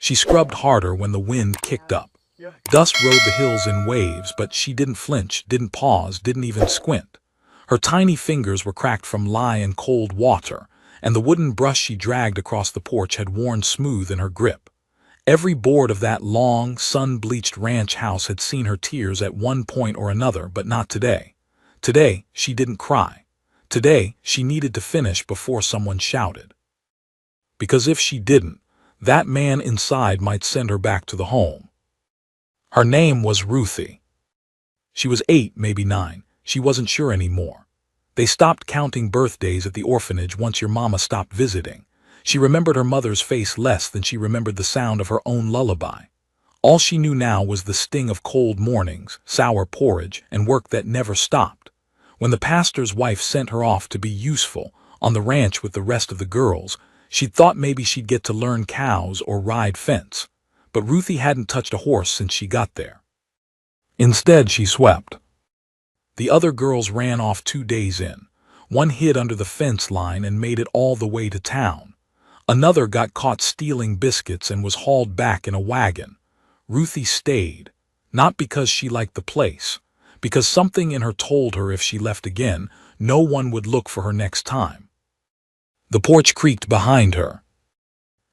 She scrubbed harder when the wind kicked up. Dust rode the hills in waves, but she didn't flinch, didn't pause, didn't even squint. Her tiny fingers were cracked from lye and cold water, and the wooden brush she dragged across the porch had worn smooth in her grip. Every board of that long, sun-bleached ranch house had seen her tears at one point or another, but not today. Today, she didn't cry. Today, she needed to finish before someone shouted. Because if she didn't, that man inside might send her back to the home. Her name was Ruthie. She was 8, maybe 9. She wasn't sure anymore. They stopped counting birthdays at the orphanage once your mama stopped visiting. She remembered her mother's face less than she remembered the sound of her own lullaby. All she knew now was the sting of cold mornings, sour porridge, and work that never stopped. When the pastor's wife sent her off to be useful on the ranch with the rest of the girls, she'd thought maybe she'd get to learn cows or ride fence. But Ruthie hadn't touched a horse since she got there. Instead, she swept. The other girls ran off 2 days in. One hid under the fence line and made it all the way to town. Another got caught stealing biscuits and was hauled back in a wagon. Ruthie stayed, not because she liked the place, because something in her told her if she left again, no one would look for her next time. The porch creaked behind her.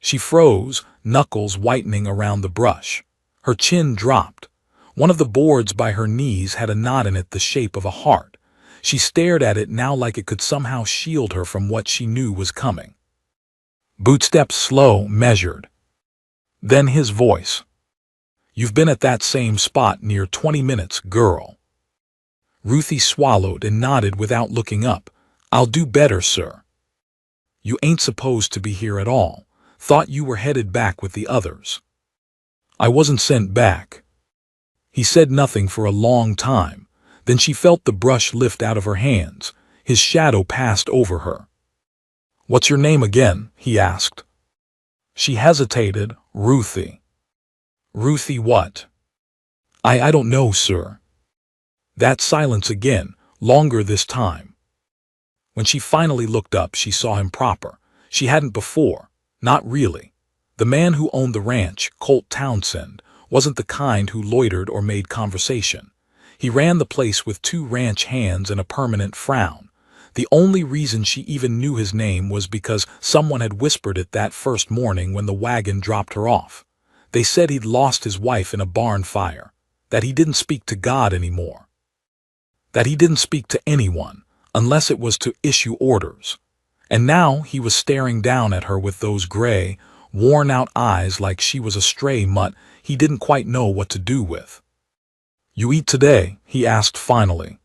She froze, knuckles whitening around the brush. Her chin dropped. One of the boards by her knees had a knot in it the shape of a heart. She stared at it now like it could somehow shield her from what she knew was coming. Bootsteps slow, measured. Then his voice. "You've been at that same spot near 20 minutes, girl." Ruthie swallowed and nodded without looking up. "I'll do better, sir." "You ain't supposed to be here at all. Thought you were headed back with the others." "I wasn't sent back." He said nothing for a long time. Then she felt the brush lift out of her hands. His shadow passed over her. "What's your name again?" he asked. She hesitated. "Ruthie." "Ruthie what?" I don't know, sir." That silence again, longer this time. When she finally looked up, she saw him proper. She hadn't before. Not really. The man who owned the ranch, Colt Townsend, wasn't the kind who loitered or made conversation. He ran the place with 2 ranch hands and a permanent frown. The only reason she even knew his name was because someone had whispered it that first morning when the wagon dropped her off. They said he'd lost his wife in a barn fire, that he didn't speak to God anymore, that he didn't speak to anyone, unless it was to issue orders. And now he was staring down at her with those gray, worn-out eyes like she was a stray mutt he didn't quite know what to do with. "You eat today?" he asked finally.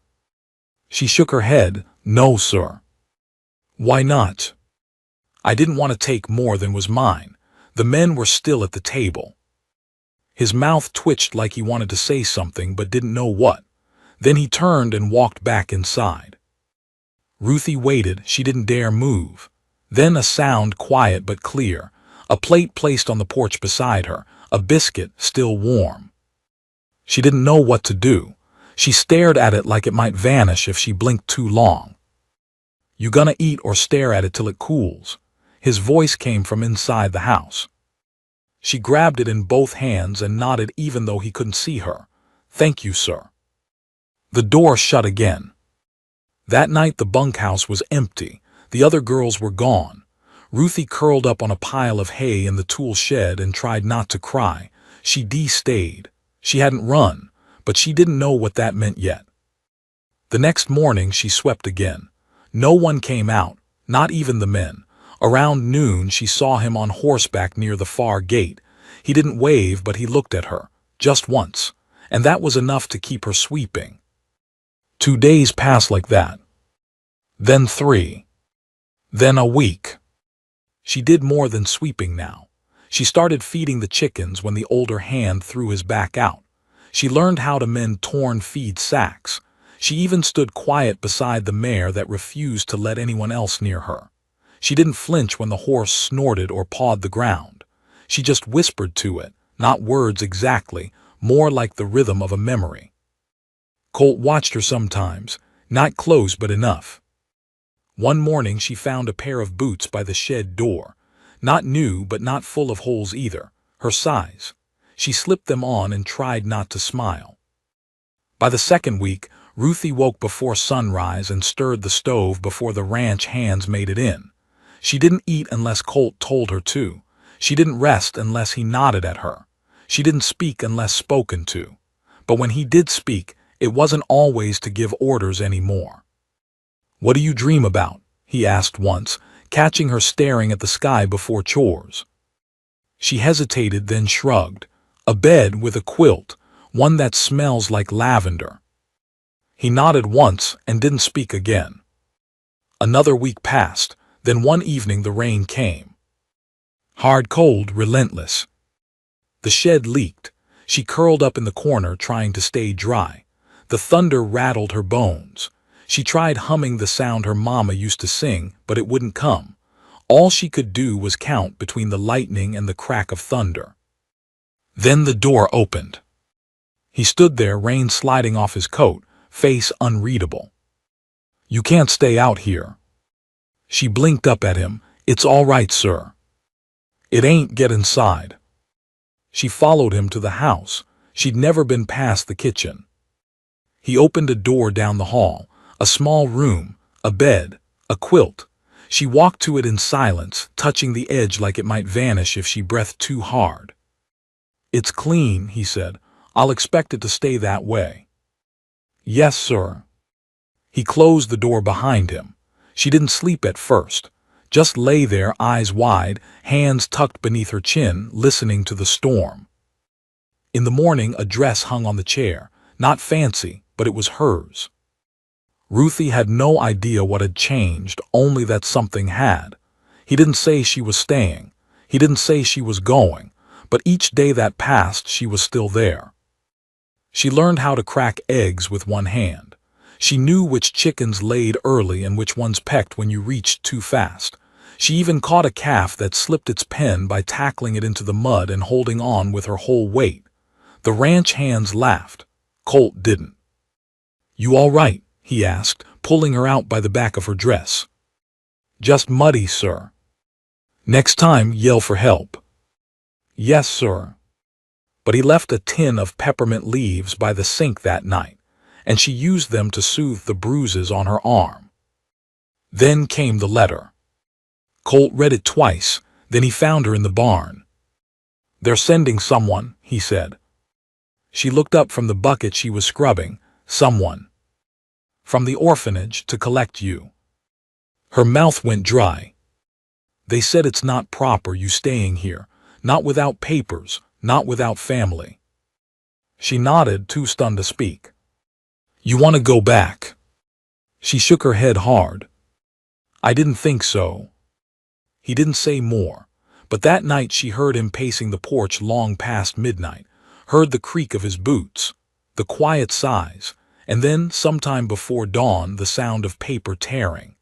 She shook her head. "No, sir." "Why not?" "I didn't want to take more than was mine." The men were still at the table. His mouth twitched like he wanted to say something but didn't know what. Then he turned and walked back inside. Ruthie waited. She didn't dare move. Then a sound, quiet but clear. A plate placed on the porch beside her, a biscuit still warm. She didn't know what to do. She stared at it like it might vanish if she blinked too long. "You gonna eat or stare at it till it cools?" His voice came from inside the house. She grabbed it in both hands and nodded even though he couldn't see her. "Thank you, sir." The door shut again. That night the bunkhouse was empty. The other girls were gone. Ruthie curled up on a pile of hay in the tool shed and tried not to cry. She stayed. She hadn't run, but she didn't know what that meant yet. The next morning she swept again. No one came out, not even the men. Around noon she saw him on horseback near the far gate. He didn't wave, but he looked at her, just once, and that was enough to keep her sweeping. 2 days passed like that. Then 3. Then a week. She did more than sweeping now. She started feeding the chickens when the older hand threw his back out. She learned how to mend torn feed sacks. She even stood quiet beside the mare that refused to let anyone else near her. She didn't flinch when the horse snorted or pawed the ground. She just whispered to it, not words exactly, more like the rhythm of a memory. Colt watched her sometimes, not close but enough. One morning she found a pair of boots by the shed door. Not new, but not full of holes either. her size. She slipped them on and tried not to smile. By the second week, Ruthie woke before sunrise and stirred the stove before the ranch hands made it in. She didn't eat unless Colt told her to. She didn't rest unless he nodded at her. She didn't speak unless spoken to. But when he did speak, it wasn't always to give orders anymore. "What do you dream about?" he asked once, catching her staring at the sky before chores. She hesitated, then shrugged. "A bed with a quilt, one that smells like lavender." He nodded once and didn't speak again. Another week passed, then one evening the rain came. Hard, cold, relentless. The shed leaked. She curled up in the corner trying to stay dry. The thunder rattled her bones. She tried humming the sound her mama used to sing, but it wouldn't come. All she could do was count between the lightning and the crack of thunder. Then the door opened. He stood there, rain sliding off his coat, face unreadable. "You can't stay out here." She blinked up at him. "It's all right, sir." "It ain't. Get inside." She followed him to the house. She'd never been past the kitchen. He opened a door down the hall, a small room, a bed, a quilt. She walked to it in silence, touching the edge like it might vanish if she breathed too hard. "It's clean," he said. "I'll expect it to stay that way." "Yes, sir." He closed the door behind him. She didn't sleep at first. Just lay there, eyes wide, hands tucked beneath her chin, listening to the storm. In the morning, a dress hung on the chair. Not fancy, but it was hers. Ruthie had no idea what had changed, only that something had. He didn't say she was staying. He didn't say she was going. But each day that passed, she was still there. She learned how to crack eggs with one hand. She knew which chickens laid early and which ones pecked when you reached too fast. She even caught a calf that slipped its pen by tackling it into the mud and holding on with her whole weight. The ranch hands laughed. Colt didn't. "You all right?" he asked, pulling her out by the back of her dress. "Just muddy, sir." "Next time, yell for help." "Yes, sir." But he left a tin of peppermint leaves by the sink that night, and she used them to soothe the bruises on her arm. Then came the letter. Colt read it twice, then he found her in the barn. "They're sending someone," he said. She looked up from the bucket she was scrubbing. "Someone from the orphanage to collect you." Her mouth went dry. "They said it's not proper you staying here, not without papers, not without family." She nodded, too stunned to speak. "You want to go back?" She shook her head hard. "I didn't think so." He didn't say more, but that night she heard him pacing the porch long past midnight, heard the creak of his boots, the quiet sighs, and then, sometime before dawn, the sound of paper tearing.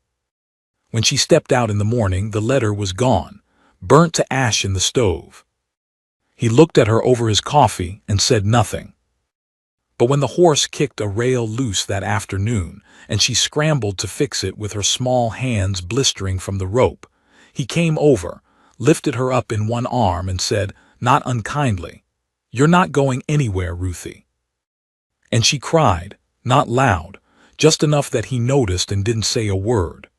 When she stepped out in the morning, the letter was gone, burnt to ash in the stove. He looked at her over his coffee and said nothing. But when the horse kicked a rail loose that afternoon, and she scrambled to fix it with her small hands blistering from the rope, he came over, lifted her up in one arm and said, not unkindly, "You're not going anywhere, Ruthie." And she cried, not loud, just enough that he noticed and didn't say a word.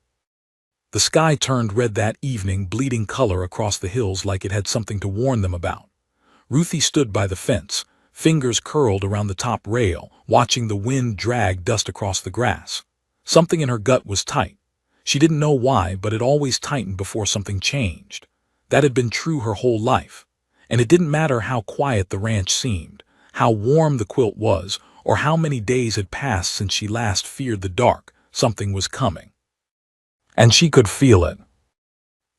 The sky turned red that evening, bleeding color across the hills like it had something to warn them about. Ruthie stood by the fence, fingers curled around the top rail, watching the wind drag dust across the grass. Something in her gut was tight. She didn't know why, but it always tightened before something changed. That had been true her whole life. And it didn't matter how quiet the ranch seemed, how warm the quilt was, or how many days had passed since she last feared the dark, something was coming. And she could feel it.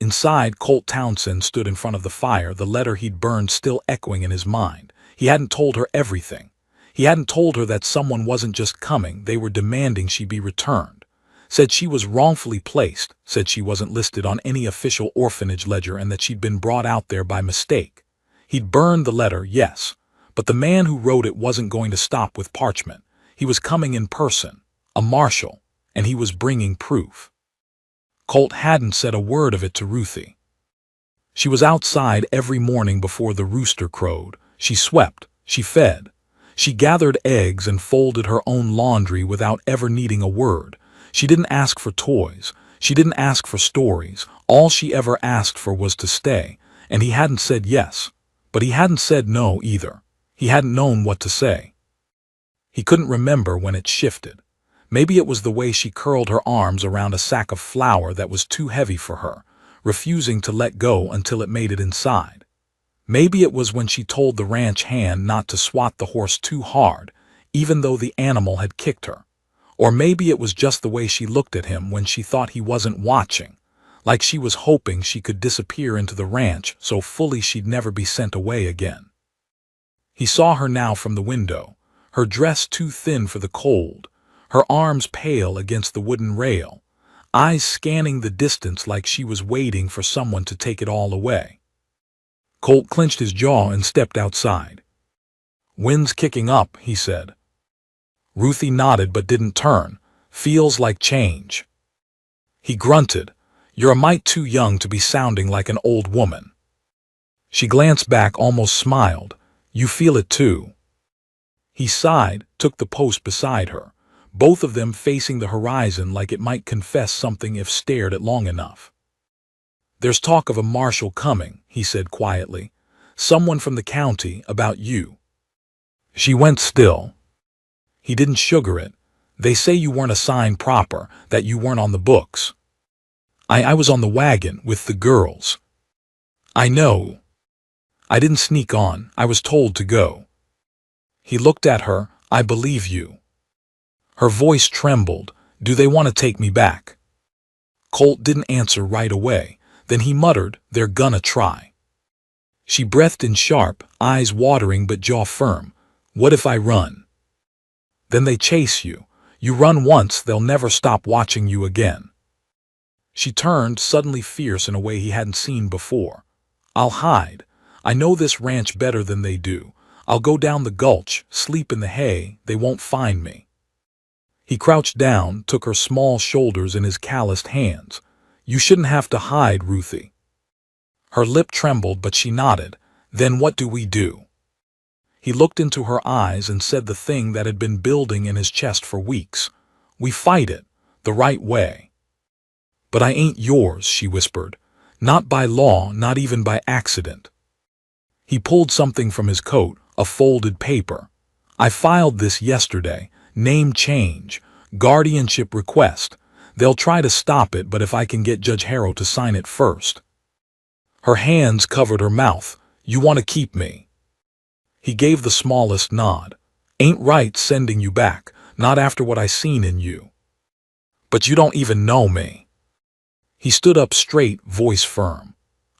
Inside, Colt Townsend stood in front of the fire, the letter he'd burned still echoing in his mind. He hadn't told her everything. He hadn't told her that someone wasn't just coming, they were demanding she be returned. Said she was wrongfully placed, said she wasn't listed on any official orphanage ledger and that she'd been brought out there by mistake. He'd burned the letter, yes, but the man who wrote it wasn't going to stop with parchment. He was coming in person, a marshal, and he was bringing proof. Colt hadn't said a word of it to Ruthie. She was outside every morning before the rooster crowed. She swept, she fed. She gathered eggs and folded her own laundry without ever needing a word. She didn't ask for toys. She didn't ask for stories. All she ever asked for was to stay, and he hadn't said yes. But he hadn't said no either. He hadn't known what to say. He couldn't remember when it shifted. Maybe it was the way she curled her arms around a sack of flour that was too heavy for her, refusing to let go until it made it inside. Maybe it was when she told the ranch hand not to swat the horse too hard, even though the animal had kicked her. Or maybe it was just the way she looked at him when she thought he wasn't watching, like she was hoping she could disappear into the ranch so fully she'd never be sent away again. He saw her now from the window, her dress too thin for the cold, her arms pale against the wooden rail, eyes scanning the distance like she was waiting for someone to take it all away. Colt clenched his jaw and stepped outside. "Wind's kicking up," he said. Ruthie nodded but didn't turn. "Feels like change." He grunted. "You're a mite too young to be sounding like an old woman." She glanced back, almost smiled. "You feel it too." He sighed, took the post beside her, both of them facing the horizon like it might confess something if stared at long enough. "There's talk of a marshal coming," he said quietly. "Someone from the county about you." She went still. He didn't sugar it. "They say you weren't assigned proper, that you weren't on the books." I was on the wagon with the girls." "I know. I didn't sneak on, I was told to go." He looked at her. "I believe you." Her voice trembled. "Do they want to take me back?" Colt didn't answer right away. Then he muttered, "They're gonna try." She breathed in sharp, eyes watering but jaw firm. "What if I run?" "Then they chase you. You run once, they'll never stop watching you again." She turned, suddenly fierce in a way he hadn't seen before. "I'll hide. I know this ranch better than they do. I'll go down the gulch, sleep in the hay, they won't find me." He crouched down, took her small shoulders in his calloused hands. "You shouldn't have to hide, Ruthie." Her lip trembled, but she nodded. "Then what do we do?" He looked into her eyes and said the thing that had been building in his chest for weeks. "We fight it, the right way." "But I ain't yours," she whispered. "Not by law, not even by accident." He pulled something from his coat, a folded paper. "I filed this yesterday. Name change. Guardianship request. They'll try to stop it, but if I can get Judge Harrow to sign it first." Her hands covered her mouth. "You want to keep me?" He gave the smallest nod. "Ain't right sending you back, not after what I seen in you." "But you don't even know me." He stood up straight, voice firm.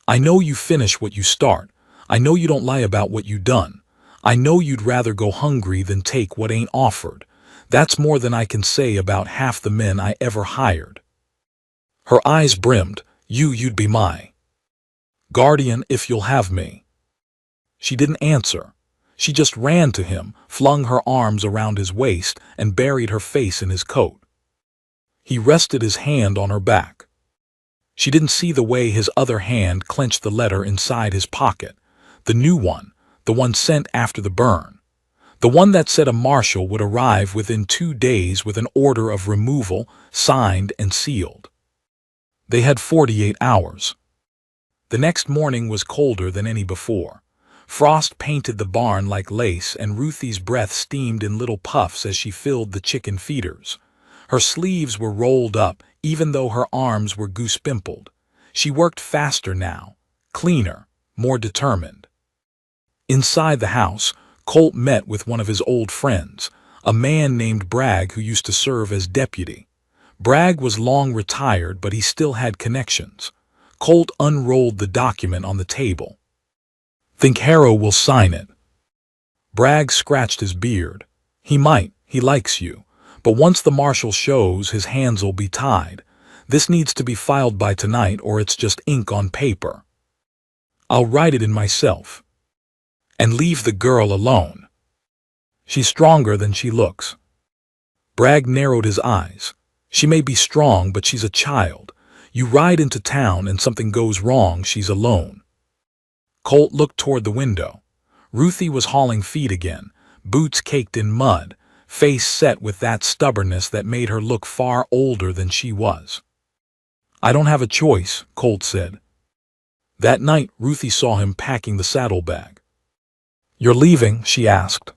"I know you finish what you start. I know you don't lie about what you done. I know you'd rather go hungry than take what ain't offered. That's more than I can say about half the men I ever hired." Her eyes brimmed. You'd be my guardian if you'll have me." She didn't answer. She just ran to him, flung her arms around his waist, and buried her face in his coat. He rested his hand on her back. She didn't see the way his other hand clenched the letter inside his pocket. The new one, the one sent after the burn. The one that said a marshal would arrive within 2 days with an order of removal, signed and sealed. They had 48 hours. The next morning was colder than any before. Frost painted the barn like lace, and Ruthie's breath steamed in little puffs as she filled the chicken feeders. Her sleeves were rolled up, even though her arms were goose-pimpled. She worked faster now, cleaner, more determined. Inside the house, Colt met with one of his old friends, a man named Bragg who used to serve as deputy. Bragg was long retired, but he still had connections. Colt unrolled the document on the table. "Think Harrow will sign it?" Bragg scratched his beard. "He might, he likes you. But once the marshal shows, his hands'll be tied. This needs to be filed by tonight or it's just ink on paper." "I'll write it in myself." "And leave the girl alone. She's stronger than she looks." Bragg narrowed his eyes. "She may be strong, but she's a child. You ride into town and something goes wrong, she's alone. Colt looked toward the window. Ruthie was hauling feet again, boots caked in mud, face set with that stubbornness that made her look far older than she was. "I don't have a choice," Colt said. That night, Ruthie saw him packing the saddlebag. "You're leaving?" she asked.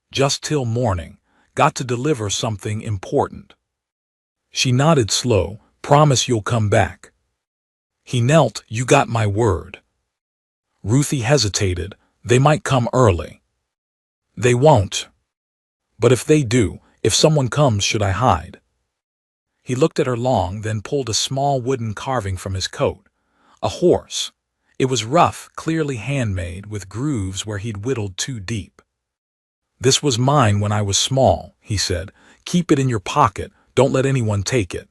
"Just till morning. Got to deliver something important." She nodded slow. "Promise you'll come back." He knelt. "You got my word." Ruthie hesitated. "They might come early." "They won't." "But if they do, if someone comes, should I hide?" He looked at her long, then pulled a small wooden carving from his coat. A horse. It was rough, clearly handmade, with grooves where he'd whittled too deep. "This was mine when I was small," he said. "Keep it in your pocket. Don't let anyone take it."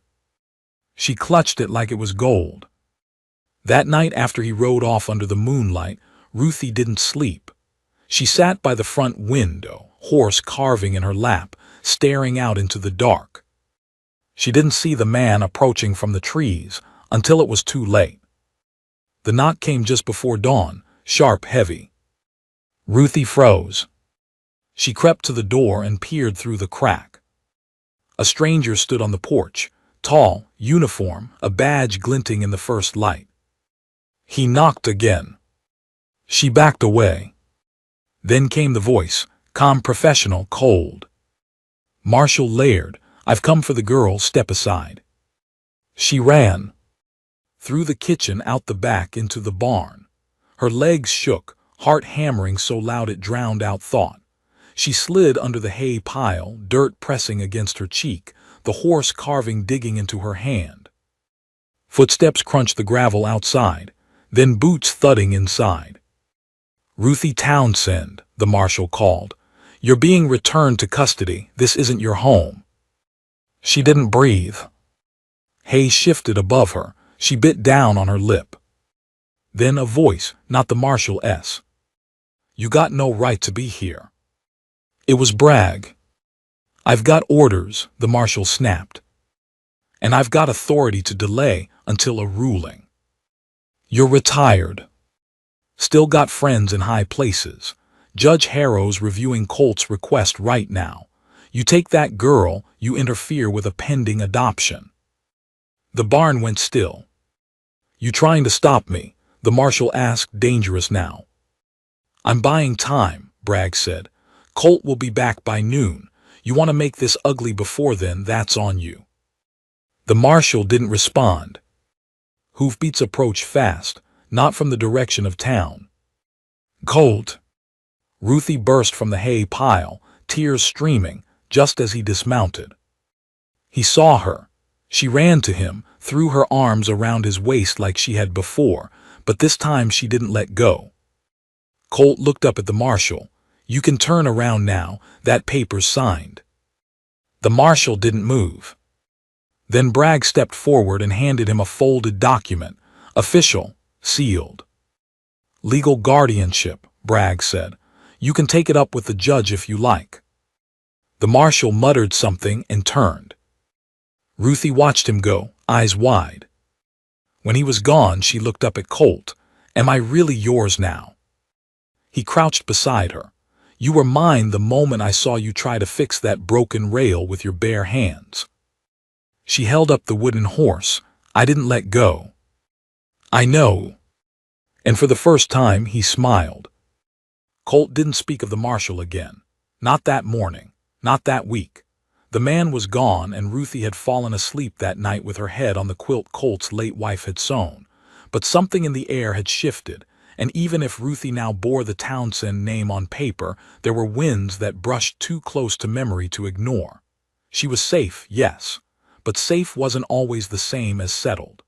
She clutched it like it was gold. That night, after he rode off under the moonlight, Ruthie didn't sleep. She sat by the front window, horse carving in her lap, staring out into the dark. She didn't see the man approaching from the trees until it was too late. The knock came just before dawn, sharp, heavy. Ruthie froze. She crept to the door and peered through the crack. A stranger stood on the porch, tall, uniform, a badge glinting in the first light. He knocked again. She backed away. Then came the voice, calm, professional, cold. "Marshal Laird, I've come for the girl, step aside." She ran. Through the kitchen, out the back, into the barn. Her legs shook, heart hammering so loud it drowned out thought. She slid under the hay pile, dirt pressing against her cheek, the horse carving digging into her hand. Footsteps crunched the gravel outside, then boots thudding inside. "Ruthie Townsend," the marshal called. "You're being returned to custody. This isn't your home." She didn't breathe. Hay shifted above her. She bit down on her lip. Then a voice, not the marshal's. "You got no right to be here." It was Bragg. "I've got orders," the marshal snapped. "And I've got authority to delay until a ruling." "You're retired." "Still got friends in high places. Judge Harrow's reviewing Colt's request right now. You take that girl, you interfere with a pending adoption." The barn went still. "You trying to stop me?" the marshal asked, dangerous now. "I'm buying time," Bragg said. "Colt will be back by noon. You want to make this ugly before then, that's on you." The marshal didn't respond. Hoofbeats approached fast, not from the direction of town. "Colt!" Ruthie burst from the hay pile, tears streaming, just as he dismounted. He saw her. She ran to him, threw her arms around his waist like she had before, but this time she didn't let go. Colt looked up at the marshal. "You can turn around now, that paper's signed." The marshal didn't move. Then Bragg stepped forward and handed him a folded document, official, sealed. "Legal guardianship," Bragg said. "You can take it up with the judge if you like." The marshal muttered something and turned. Ruthie watched him go, eyes wide. When he was gone, she looked up at Colt. "Am I really yours now?" He crouched beside her. "You were mine the moment I saw you try to fix that broken rail with your bare hands." She held up the wooden horse. "I didn't let go." "I know." And for the first time, he smiled. Colt didn't speak of the marshal again. Not that morning. Not that week. The man was gone, and Ruthie had fallen asleep that night with her head on the quilt Colt's late wife had sewn. But something in the air had shifted, and even if Ruthie now bore the Townsend name on paper, there were winds that brushed too close to memory to ignore. She was safe, yes, but safe wasn't always the same as settled.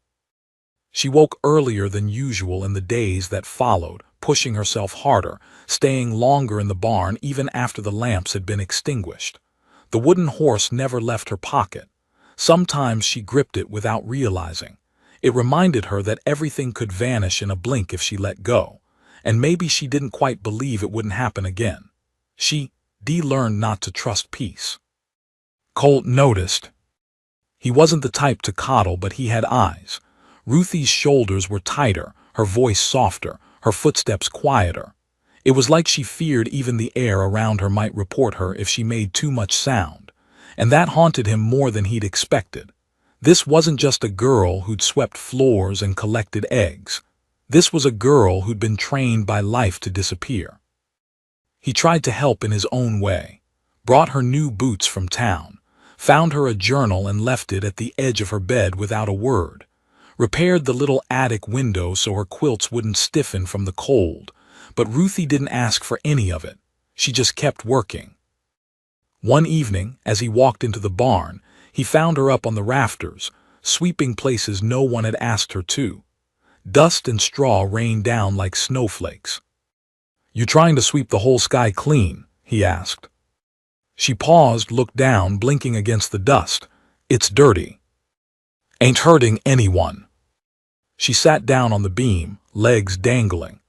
She woke earlier than usual in the days that followed, pushing herself harder, staying longer in the barn even after the lamps had been extinguished. The wooden horse never left her pocket. Sometimes she gripped it without realizing. It reminded her that everything could vanish in a blink if she let go, and maybe she didn't quite believe it wouldn't happen again. She learned not to trust peace. Colt noticed. He wasn't the type to coddle, but he had eyes. Ruthie's shoulders were tighter, her voice softer, her footsteps quieter. It was like she feared even the air around her might report her if she made too much sound, and that haunted him more than he'd expected. This wasn't just a girl who'd swept floors and collected eggs. This was a girl who'd been trained by life to disappear. He tried to help in his own way, brought her new boots from town, found her a journal and left it at the edge of her bed without a word, repaired the little attic window so her quilts wouldn't stiffen from the cold, but Ruthie didn't ask for any of it. She just kept working. One evening, as he walked into the barn, he found her up on the rafters, sweeping places no one had asked her to. Dust and straw rained down like snowflakes. "You trying to sweep the whole sky clean?" he asked. She paused, looked down, blinking against the dust. "It's dirty." "Ain't hurting anyone." She sat down on the beam, legs dangling.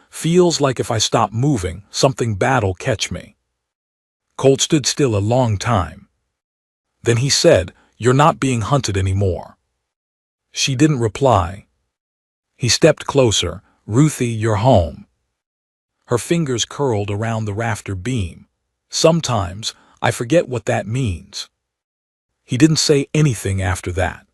"Feels like if I stop moving, something bad'll catch me." Colt stood still a long time. Then he said, "You're not being hunted anymore." She didn't reply. He stepped closer. "Ruthie, you're home." Her fingers curled around the rafter beam. "Sometimes I forget what that means." He didn't say anything after that.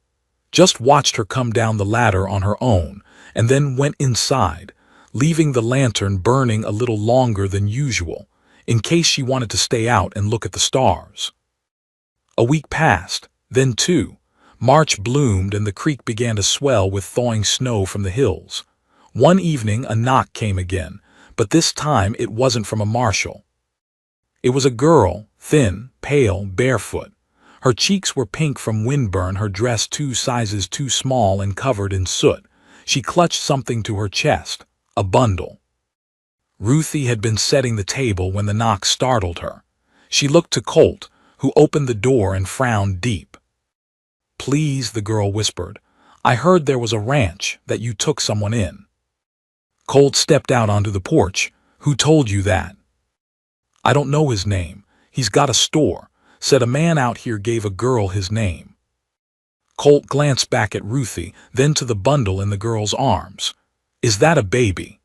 Just watched her come down the ladder on her own, and then went inside, leaving the lantern burning a little longer than usual, in case she wanted to stay out and look at the stars. A week passed, then two. March bloomed and the creek began to swell with thawing snow from the hills. One evening a knock came again, but this time it wasn't from a marshal. It was a girl, thin, pale, barefoot. Her cheeks were pink from windburn, her dress 2 sizes too small and covered in soot. She clutched something to her chest, a bundle. Ruthie had been setting the table when the knock startled her. She looked to Colt, who opened the door and frowned deep. "Please," the girl whispered. "I heard there was a ranch, that you took someone in." Colt stepped out onto the porch. "Who told you that?" "I don't know his name. He's got a store. Said a man out here gave a girl his name." Colt glanced back at Ruthie, then to the bundle in the girl's arms. "Is that a baby?"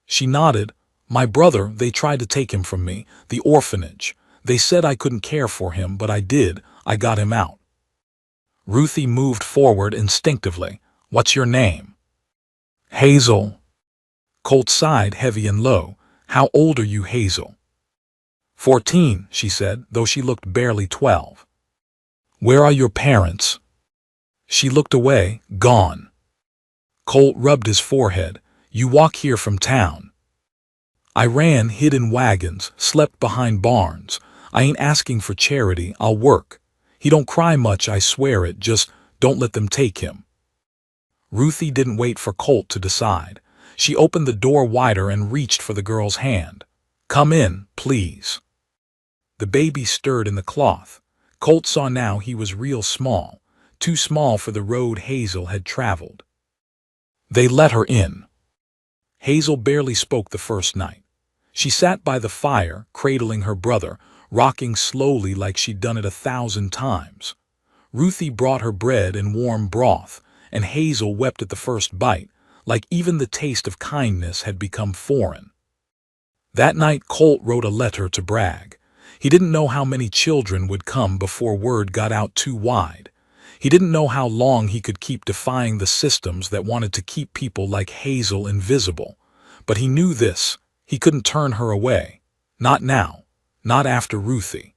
She nodded. "My brother, they tried to take him from me, the orphanage. They said I couldn't care for him, but I did. I got him out." Ruthie moved forward instinctively. "What's your name?" "Hazel." Colt sighed heavy and low. "How old are you, Hazel?" 14, she said, though she looked barely 12. "Where are your parents?" She looked away. "Gone." Colt rubbed his forehead. "You walk here from town." "I ran, hid in wagons, slept behind barns. I ain't asking for charity, I'll work. He don't cry much, I swear it, just don't let them take him." Ruthie didn't wait for Colt to decide. She opened the door wider and reached for the girl's hand. "Come in, please." The baby stirred in the cloth. Colt saw now he was real small, too small for the road Hazel had traveled. They let her in. Hazel barely spoke the first night. She sat by the fire, cradling her brother, rocking slowly like she'd done it 1,000 times. Ruthie brought her bread and warm broth, and Hazel wept at the first bite, like even the taste of kindness had become foreign. That night Colt wrote a letter to brag. He didn't know how many children would come before word got out too wide. He didn't know how long he could keep defying the systems that wanted to keep people like Hazel invisible. But he knew this. He couldn't turn her away. Not now. Not after Ruthie.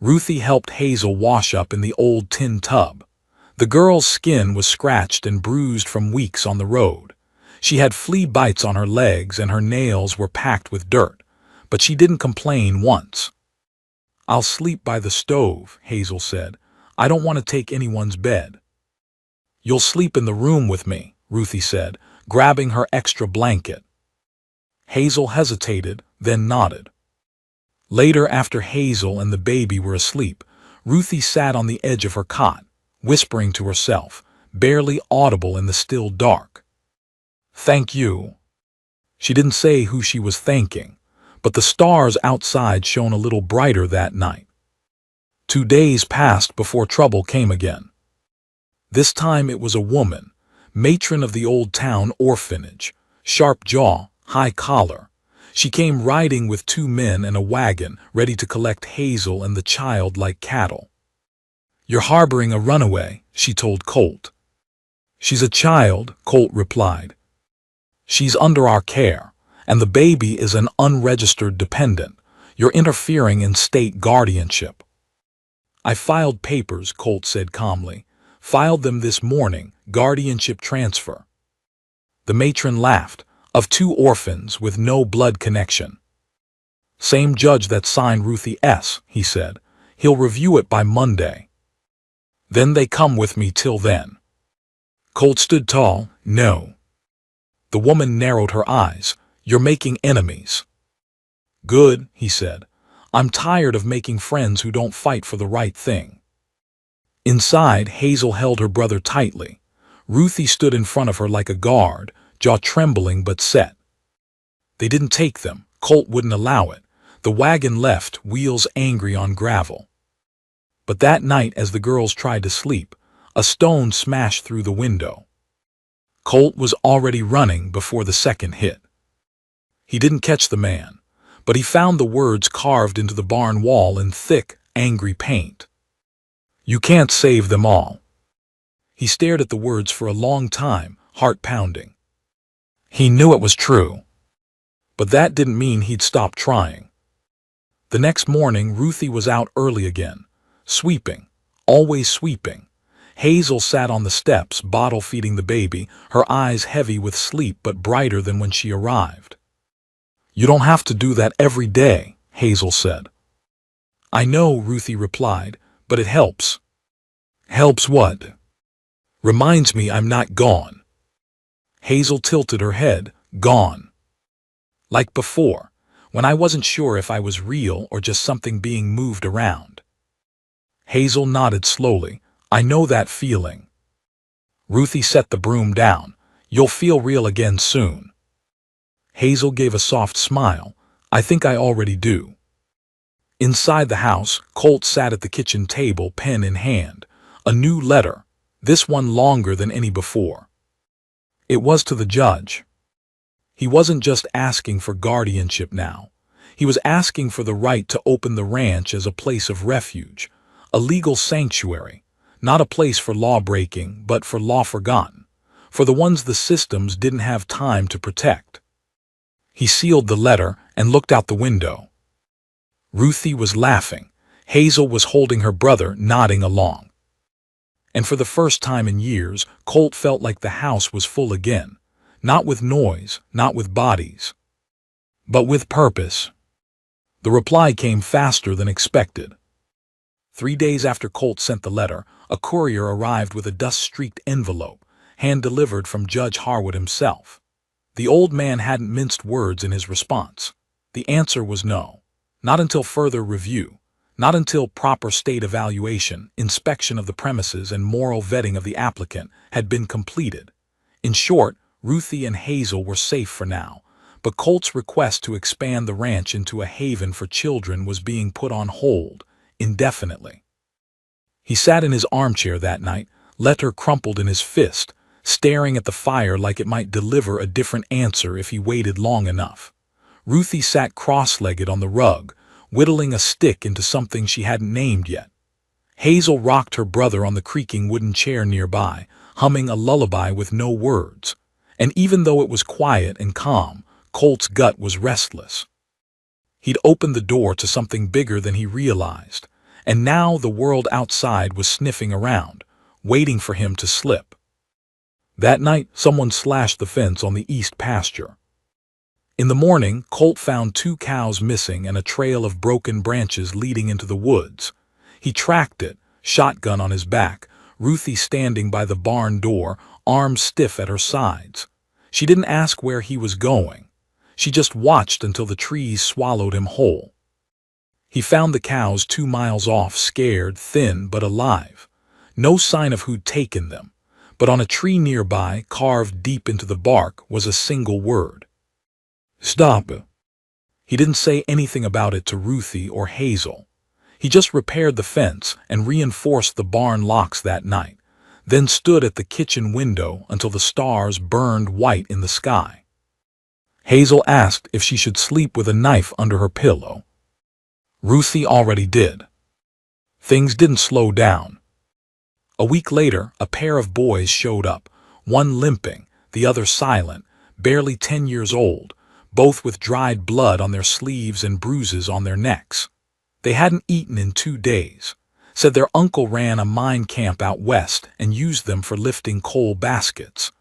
Ruthie helped Hazel wash up in the old tin tub. The girl's skin was scratched and bruised from weeks on the road. She had flea bites on her legs and her nails were packed with dirt. But she didn't complain once. "I'll sleep by the stove," Hazel said. "I don't want to take anyone's bed." "You'll sleep in the room with me," Ruthie said, grabbing her extra blanket. Hazel hesitated, then nodded. Later, after Hazel and the baby were asleep, Ruthie sat on the edge of her cot, whispering to herself, barely audible in the still dark. "Thank you." She didn't say who she was thanking, but the stars outside shone a little brighter that night. 2 days passed before trouble came again. This time it was a woman, matron of the old town orphanage. Sharp jaw, high collar. She came riding with 2 men and a wagon, ready to collect Hazel and the child like cattle. "You're harboring a runaway," she told Colt. "She's a child," Colt replied. "She's under our care, and the baby is an unregistered dependent. You're interfering in state guardianship." "I filed papers," Colt said calmly. "Filed them this morning, guardianship transfer." The matron laughed. "Of 2 orphans with no blood connection." "Same judge that signed Ruthie S., he said. "He'll review it by Monday." "Then they come with me till then." Colt stood tall. "No." The woman narrowed her eyes. "You're making enemies." "Good," he said. "I'm tired of making friends who don't fight for the right thing." Inside, Hazel held her brother tightly. Ruthie stood in front of her like a guard, jaw trembling but set. They didn't take them. Colt wouldn't allow it. The wagon left, wheels angry on gravel. But that night, as the girls tried to sleep, a stone smashed through the window. Colt was already running before the second hit. He didn't catch the man, but he found the words carved into the barn wall in thick, angry paint. "You can't save them all." He stared at the words for a long time, heart pounding. He knew it was true, but that didn't mean he'd stop trying. The next morning, Ruthie was out early again, sweeping, always sweeping. Hazel sat on the steps, bottle feeding the baby, her eyes heavy with sleep but brighter than when she arrived. "You don't have to do that every day," Hazel said. "I know," Ruthie replied, "but it helps." "Helps what?" "Reminds me I'm not gone." Hazel tilted her head. "Gone. Like before, when I wasn't sure if I was real or just something being moved around." Hazel nodded slowly. "I know that feeling." Ruthie set the broom down. "You'll feel real again soon." Hazel gave a soft smile. "I think I already do." Inside the house, Colt sat at the kitchen table, pen in hand. A new letter, this one longer than any before. It was to the judge. He wasn't just asking for guardianship now. He was asking for the right to open the ranch as a place of refuge, a legal sanctuary, not a place for law-breaking, but for law forgotten, for the ones the systems didn't have time to protect. He sealed the letter and looked out the window. Ruthie was laughing. Hazel was holding her brother, nodding along. And for the first time in years, Colt felt like the house was full again, not with noise, not with bodies, but with purpose. The reply came faster than expected. 3 days after Colt sent the letter, a courier arrived with a dust-streaked envelope, hand-delivered from Judge Harwood himself. The old man hadn't minced words in his response. The answer was no. Not until further review. Not until proper state evaluation, inspection of the premises, and moral vetting of the applicant had been completed. In short, Ruthie and Hazel were safe for now, but Colt's request to expand the ranch into a haven for children was being put on hold, indefinitely. He sat in his armchair that night, letter crumpled in his fist, staring at the fire like it might deliver a different answer if he waited long enough. Ruthie sat cross-legged on the rug, whittling a stick into something she hadn't named yet. Hazel rocked her brother on the creaking wooden chair nearby, humming a lullaby with no words. And even though it was quiet and calm, Colt's gut was restless. He'd opened the door to something bigger than he realized, and now the world outside was sniffing around, waiting for him to slip. That night, someone slashed the fence on the east pasture. In the morning, Colt found 2 cows missing and a trail of broken branches leading into the woods. He tracked it, shotgun on his back, Ruthie standing by the barn door, arms stiff at her sides. She didn't ask where he was going. She just watched until the trees swallowed him whole. He found the cows 2 miles off, scared, thin but alive. No sign of who'd taken them, but on a tree nearby, carved deep into the bark, was a single word. "Stop." He didn't say anything about it to Ruthie or Hazel. He just repaired the fence and reinforced the barn locks that night, then stood at the kitchen window until the stars burned white in the sky. Hazel asked if she should sleep with a knife under her pillow. Ruthie already did. Things didn't slow down. A week later, a pair of boys showed up, one limping, the other silent, barely 10 years old, both with dried blood on their sleeves and bruises on their necks. They hadn't eaten in 2 days. Said their uncle ran a mine camp out west and used them for lifting coal baskets.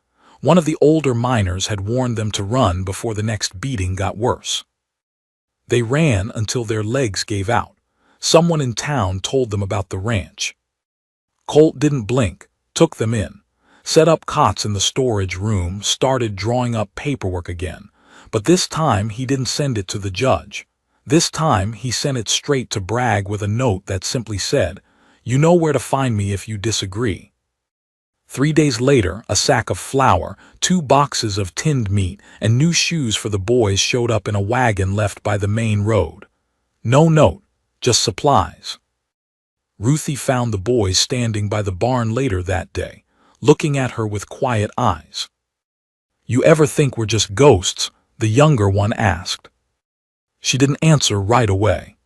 One of the older miners had warned them to run before the next beating got worse. They ran until their legs gave out. Someone in town told them about the ranch. Colt didn't blink, took them in, set up cots in the storage room, started drawing up paperwork again. But this time he didn't send it to the judge. This time he sent it straight to Bragg with a note that simply said, "You know where to find me if you disagree." 3 days later, a sack of flour, 2 boxes of tinned meat, and new shoes for the boys showed up in a wagon left by the main road. No note, just supplies. Ruthie found the boys standing by the barn later that day, looking at her with quiet eyes. "You ever think we're just ghosts?" the younger one asked. She didn't answer right away.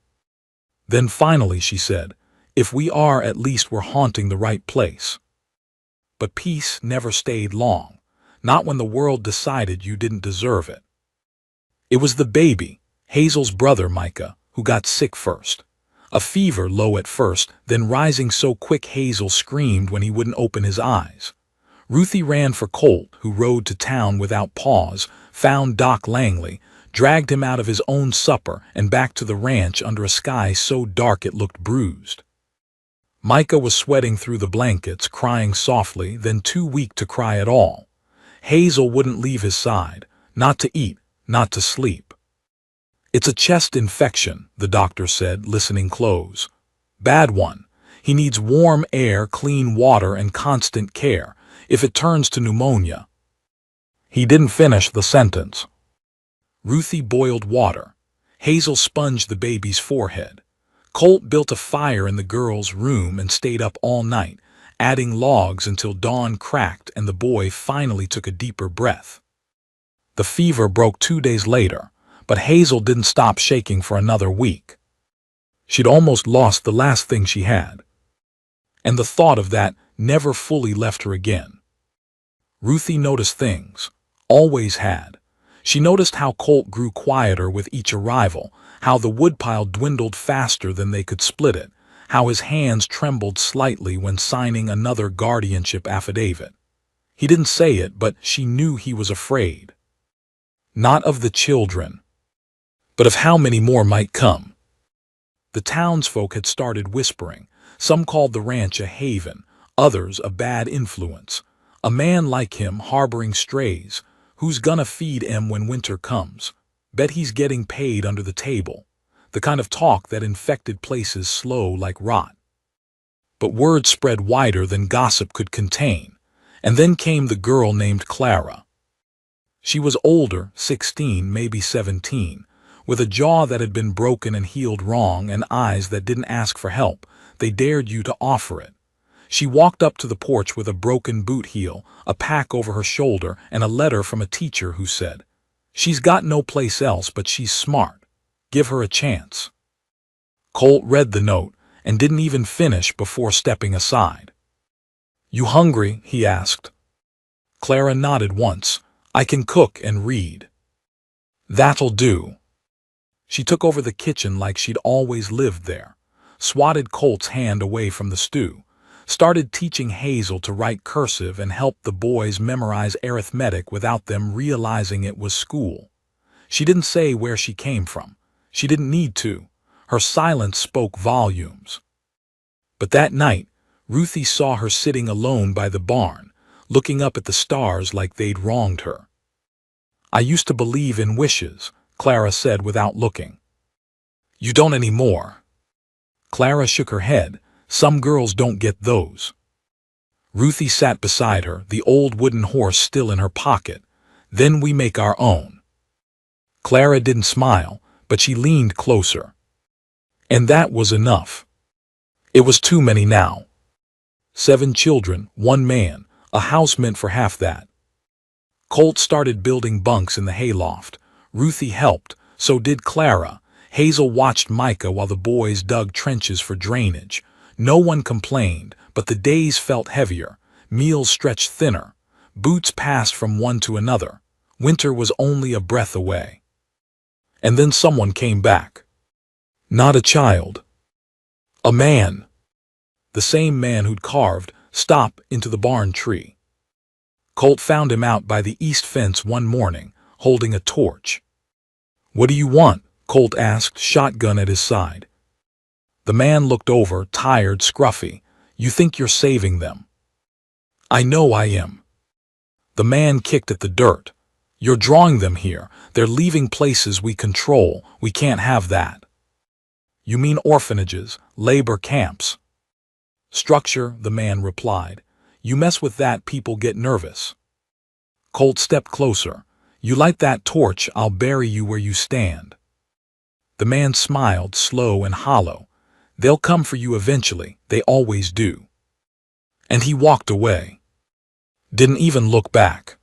Then finally she said, "If we are, at least we're haunting the right place." But peace never stayed long, not when the world decided you didn't deserve it. It was the baby, Hazel's brother Micah, who got sick first. A fever low at first, then rising so quick Hazel screamed when he wouldn't open his eyes. Ruthie ran for Colt, who rode to town without pause, found Doc Langley, dragged him out of his own supper and back to the ranch under a sky so dark it looked bruised. Micah was sweating through the blankets, crying softly, then too weak to cry at all. Hazel wouldn't leave his side, not to eat, not to sleep. "It's a chest infection," the doctor said, listening close. "Bad one. He needs warm air, clean water, and constant care. If it turns to pneumonia." He didn't finish the sentence. Ruthie boiled water. Hazel sponged the baby's forehead. Colt built a fire in the girl's room and stayed up all night, adding logs until dawn cracked and the boy finally took a deeper breath. The fever broke 2 days later, but Hazel didn't stop shaking for another week. She'd almost lost the last thing she had. And the thought of that never fully left her again. Ruthie noticed things, always had. She noticed how Colt grew quieter with each arrival, how the woodpile dwindled faster than they could split it, how his hands trembled slightly when signing another guardianship affidavit. He didn't say it, but she knew he was afraid. Not of the children, but of how many more might come. The townsfolk had started whispering. Some called the ranch a haven, others a bad influence. A man like him harboring strays. Who's gonna feed 'em when winter comes? Bet he's getting paid under the table. The kind of talk that infected places slow like rot. But word spread wider than gossip could contain. And then came the girl named Clara. She was older, 16, maybe 17, with a jaw that had been broken and healed wrong and eyes that didn't ask for help. They dared you to offer it. She walked up to the porch with a broken boot heel, a pack over her shoulder, and a letter from a teacher who said, "She's got no place else, but she's smart. Give her a chance." Colt read the note and didn't even finish before stepping aside. "You hungry?" he asked. Clara nodded once. "I can cook and read." "That'll do." She took over the kitchen like she'd always lived there, swatted Colt's hand away from the stew, started teaching Hazel to write cursive and helped the boys memorize arithmetic without them realizing it was school. She didn't say where she came from. She didn't need to. Her silence spoke volumes. But that night, Ruthie saw her sitting alone by the barn, looking up at the stars like they'd wronged her. "I used to believe in wishes," Clara said without looking. "You don't anymore." Clara shook her head. "Some girls don't get those." Ruthie sat beside her, the old wooden horse still in her pocket. "Then we make our own." Clara didn't smile, but she leaned closer. And that was enough. It was too many now. 7 children, 1 man, a house meant for half that. Colt started building bunks in the hayloft. Ruthie helped, so did Clara. Hazel watched Micah while the boys dug trenches for drainage. No one complained, but the days felt heavier. Meals stretched thinner. Boots passed from one to another. Winter was only a breath away. And then someone came back. Not a child. A man. The same man who'd carved "Stop" into the barn tree. Colt found him out by the east fence one morning, holding a torch. "What do you want?" Colt asked, shotgun at his side. The man looked over, tired, scruffy. "You think you're saving them?" "I know I am." The man kicked at the dirt. "You're drawing them here. They're leaving places we control. We can't have that." "You mean orphanages, labor camps?" "Structure," the man replied. "You mess with that, people get nervous." Colt stepped closer. "You light that torch, I'll bury you where you stand." The man smiled, slow and hollow. "They'll come for you eventually, they always do." And he walked away. Didn't even look back.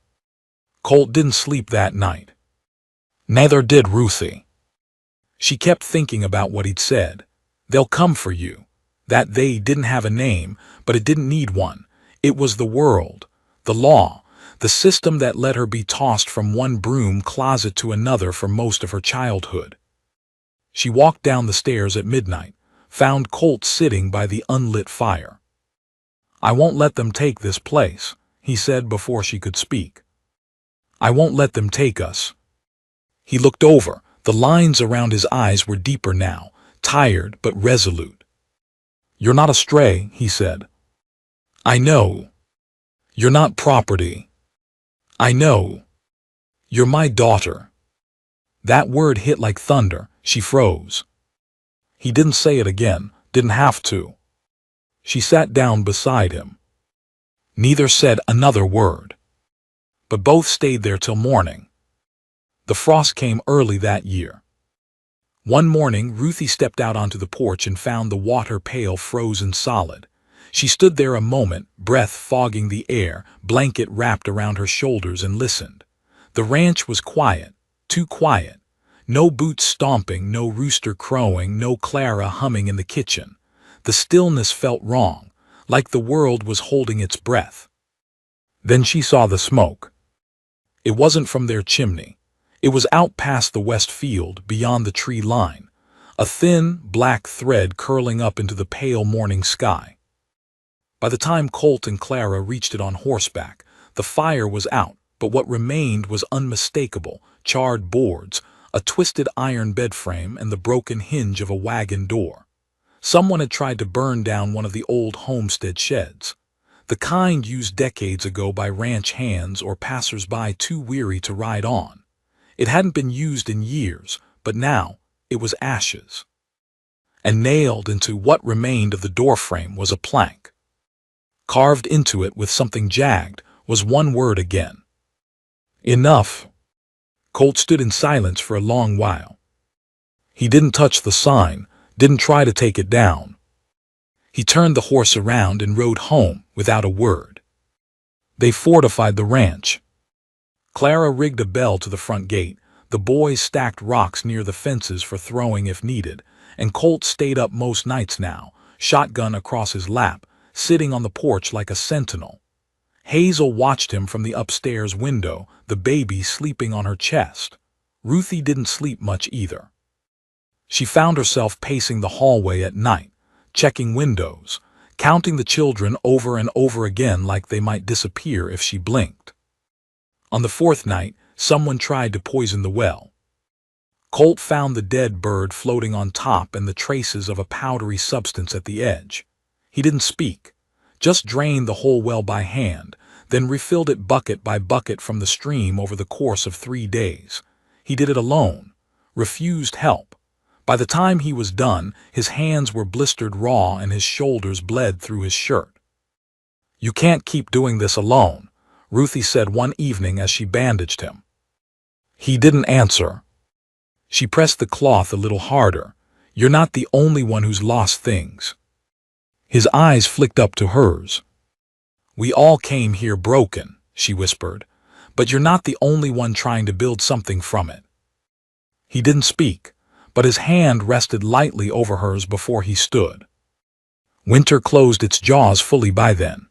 Colt didn't sleep that night. Neither did Ruthie. She kept thinking about what he'd said. "They'll come for you." That "they" didn't have a name, but it didn't need one. It was the world, the law, the system that let her be tossed from one broom closet to another for most of her childhood. She walked down the stairs at midnight, found Colt sitting by the unlit fire. "I won't let them take this place," he said before she could speak. "I won't let them take us." He looked over. The lines around his eyes were deeper now, tired but resolute. "You're not a stray," he said. "I know." "You're not property." "I know." "You're my daughter." That word hit like thunder. She froze. He didn't say it again, didn't have to. She sat down beside him. Neither said another word. But both stayed there till morning. The frost came early that year. One morning, Ruthie stepped out onto the porch and found the water pail frozen solid. She stood there a moment, breath fogging the air, blanket wrapped around her shoulders, and listened. The ranch was quiet, too quiet. No boots stomping, no rooster crowing, no Clara humming in the kitchen. The stillness felt wrong, like the world was holding its breath. Then she saw the smoke. It wasn't from their chimney. It was out past the west field, beyond the tree line, a thin, black thread curling up into the pale morning sky. By the time Colt and Clara reached it on horseback, the fire was out, but what remained was unmistakable: charred boards, a twisted iron bed frame, and the broken hinge of a wagon door. Someone had tried to burn down one of the old homestead sheds, the kind used decades ago by ranch hands or passers-by too weary to ride on. It hadn't been used in years, but now it was ashes. And nailed into what remained of the doorframe was a plank. Carved into it with something jagged was one word again: enough. Colt stood in silence for a long while. He didn't touch the sign, didn't try to take it down. He turned the horse around and rode home without a word. They fortified the ranch. Clara rigged a bell to the front gate, the boys stacked rocks near the fences for throwing if needed, and Colt stayed up most nights now, shotgun across his lap, sitting on the porch like a sentinel. Hazel watched him from the upstairs window, the baby sleeping on her chest. Ruthie didn't sleep much either. She found herself pacing the hallway at night, checking windows, counting the children over and over again like they might disappear if she blinked. On the fourth night, someone tried to poison the well. Colt found the dead bird floating on top and the traces of a powdery substance at the edge. He didn't speak, just drained the whole well by hand, then refilled it bucket by bucket from the stream over the course of 3 days. He did it alone, refused help. By the time he was done, his hands were blistered raw and his shoulders bled through his shirt. "You can't keep doing this alone," Ruthie said one evening as she bandaged him. He didn't answer. She pressed the cloth a little harder. "You're not the only one who's lost things." His eyes flicked up to hers. "We all came here broken," she whispered, "but you're not the only one trying to build something from it." He didn't speak, but his hand rested lightly over hers before he stood. Winter closed its jaws fully by then.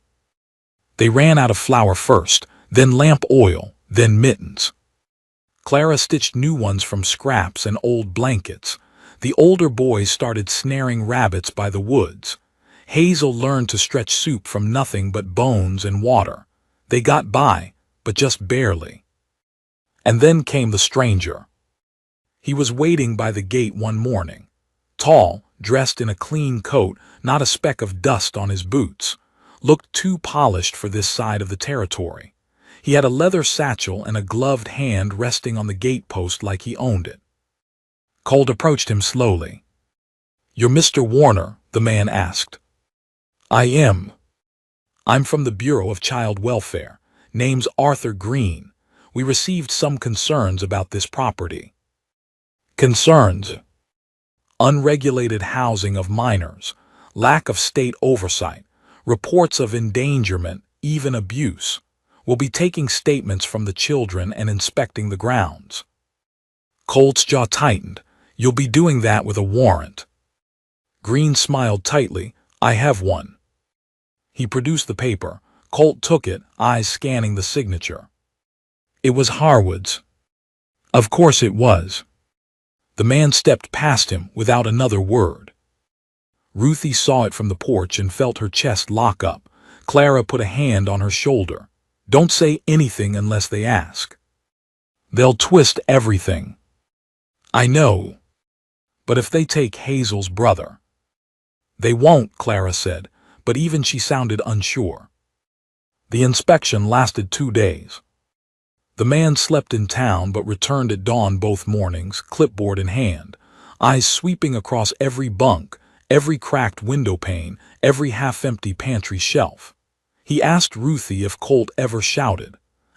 They ran out of flour first, then lamp oil, then mittens. Clara stitched new ones from scraps and old blankets. The older boys started snaring rabbits by the woods. Hazel learned to stretch soup from nothing but bones and water. They got by, but just barely. And then came the stranger. He was waiting by the gate one morning. Tall, dressed in a clean coat, not a speck of dust on his boots. Looked too polished for this side of the territory. He had a leather satchel and a gloved hand resting on the gatepost like he owned it. Colt approached him slowly. "You're Mr. Warner?" the man asked. "I am. I'm from the Bureau of Child Welfare. Name's Arthur Green. We received some concerns about this property." "Concerns?" "Unregulated housing of minors, lack of state oversight, reports of endangerment, even abuse. We'll be taking statements from the children and inspecting the grounds." Colt's jaw tightened. "You'll be doing that with a warrant." Green smiled tightly. "I have one." He produced the paper. Colt took it, eyes scanning the signature. It was Harwood's. Of course it was. The man stepped past him without another word. Ruthie saw it from the porch and felt her chest lock up. Clara put a hand on her shoulder. "Don't say anything unless they ask. They'll twist everything." "I know. But if they take Hazel's brother?" "They won't," Clara said, but even she sounded unsure. The inspection lasted 2 days. The man slept in town but returned at dawn both mornings, clipboard in hand, eyes sweeping across every bunk, every cracked window pane, every half-empty pantry shelf. He asked Ruthie if Colt ever shouted,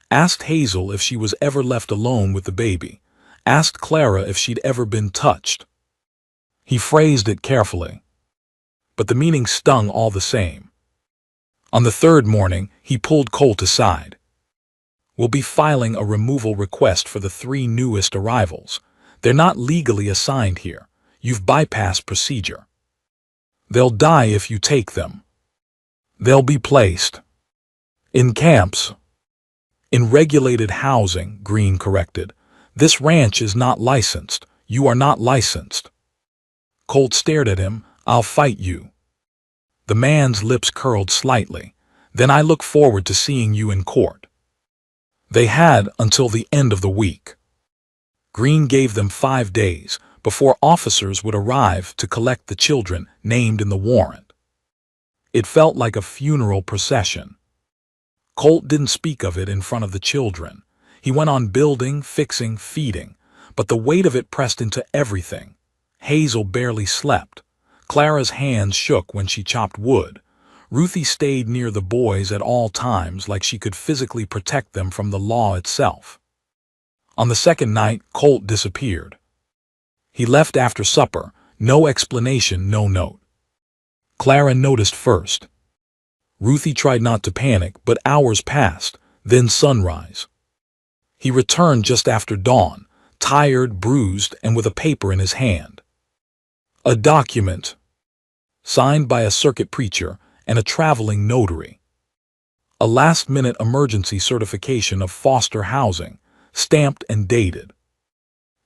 asked Hazel if she was ever left alone with the baby, asked Clara if she'd ever been touched. He phrased it carefully, but the meaning stung all the same. On the 3rd morning, he pulled Colt aside. "We'll be filing a removal request for the 3 newest arrivals. They're not legally assigned here. You've bypassed procedure. They'll die if you take them. They'll be placed in camps." "In regulated housing," Green corrected. "This ranch is not licensed. You are not licensed." Colt stared at him. "I'll fight you." The man's lips curled slightly. "Then I look forward to seeing you in court." They had until the end of the week. Green gave them 5 days before officers would arrive to collect the children named in the warrant. It felt like a funeral procession. Colt didn't speak of it in front of the children. He went on building, fixing, feeding, but the weight of it pressed into everything. Hazel barely slept. Clara's hands shook when she chopped wood. Ruthie stayed near the boys at all times like she could physically protect them from the law itself. On the 2nd night, Colt disappeared. He left after supper, no explanation, no note. Clara noticed first. Ruthie tried not to panic, but hours passed, then sunrise. He returned just after dawn, tired, bruised, and with a paper in his hand. A document, signed by a circuit preacher and a traveling notary. A last-minute emergency certification of foster housing, stamped and dated.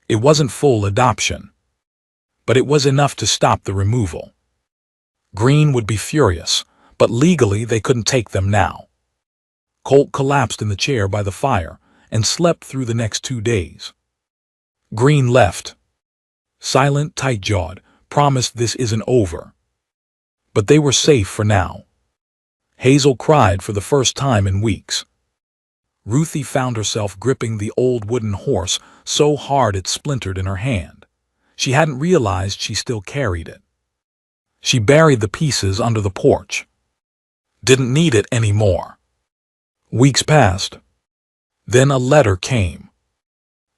It wasn't full adoption, but it was enough to stop the removal. Green would be furious, but legally they couldn't take them now. Colt collapsed in the chair by the fire and slept through the next 2 days. Green left. Silent, tight-jawed, promised this isn't over. But they were safe for now. Hazel cried for the first time in weeks. Ruthie found herself gripping the old wooden horse so hard it splintered in her hand. She hadn't realized she still carried it. She buried the pieces under the porch. Didn't need it anymore. Weeks passed. Then a letter came.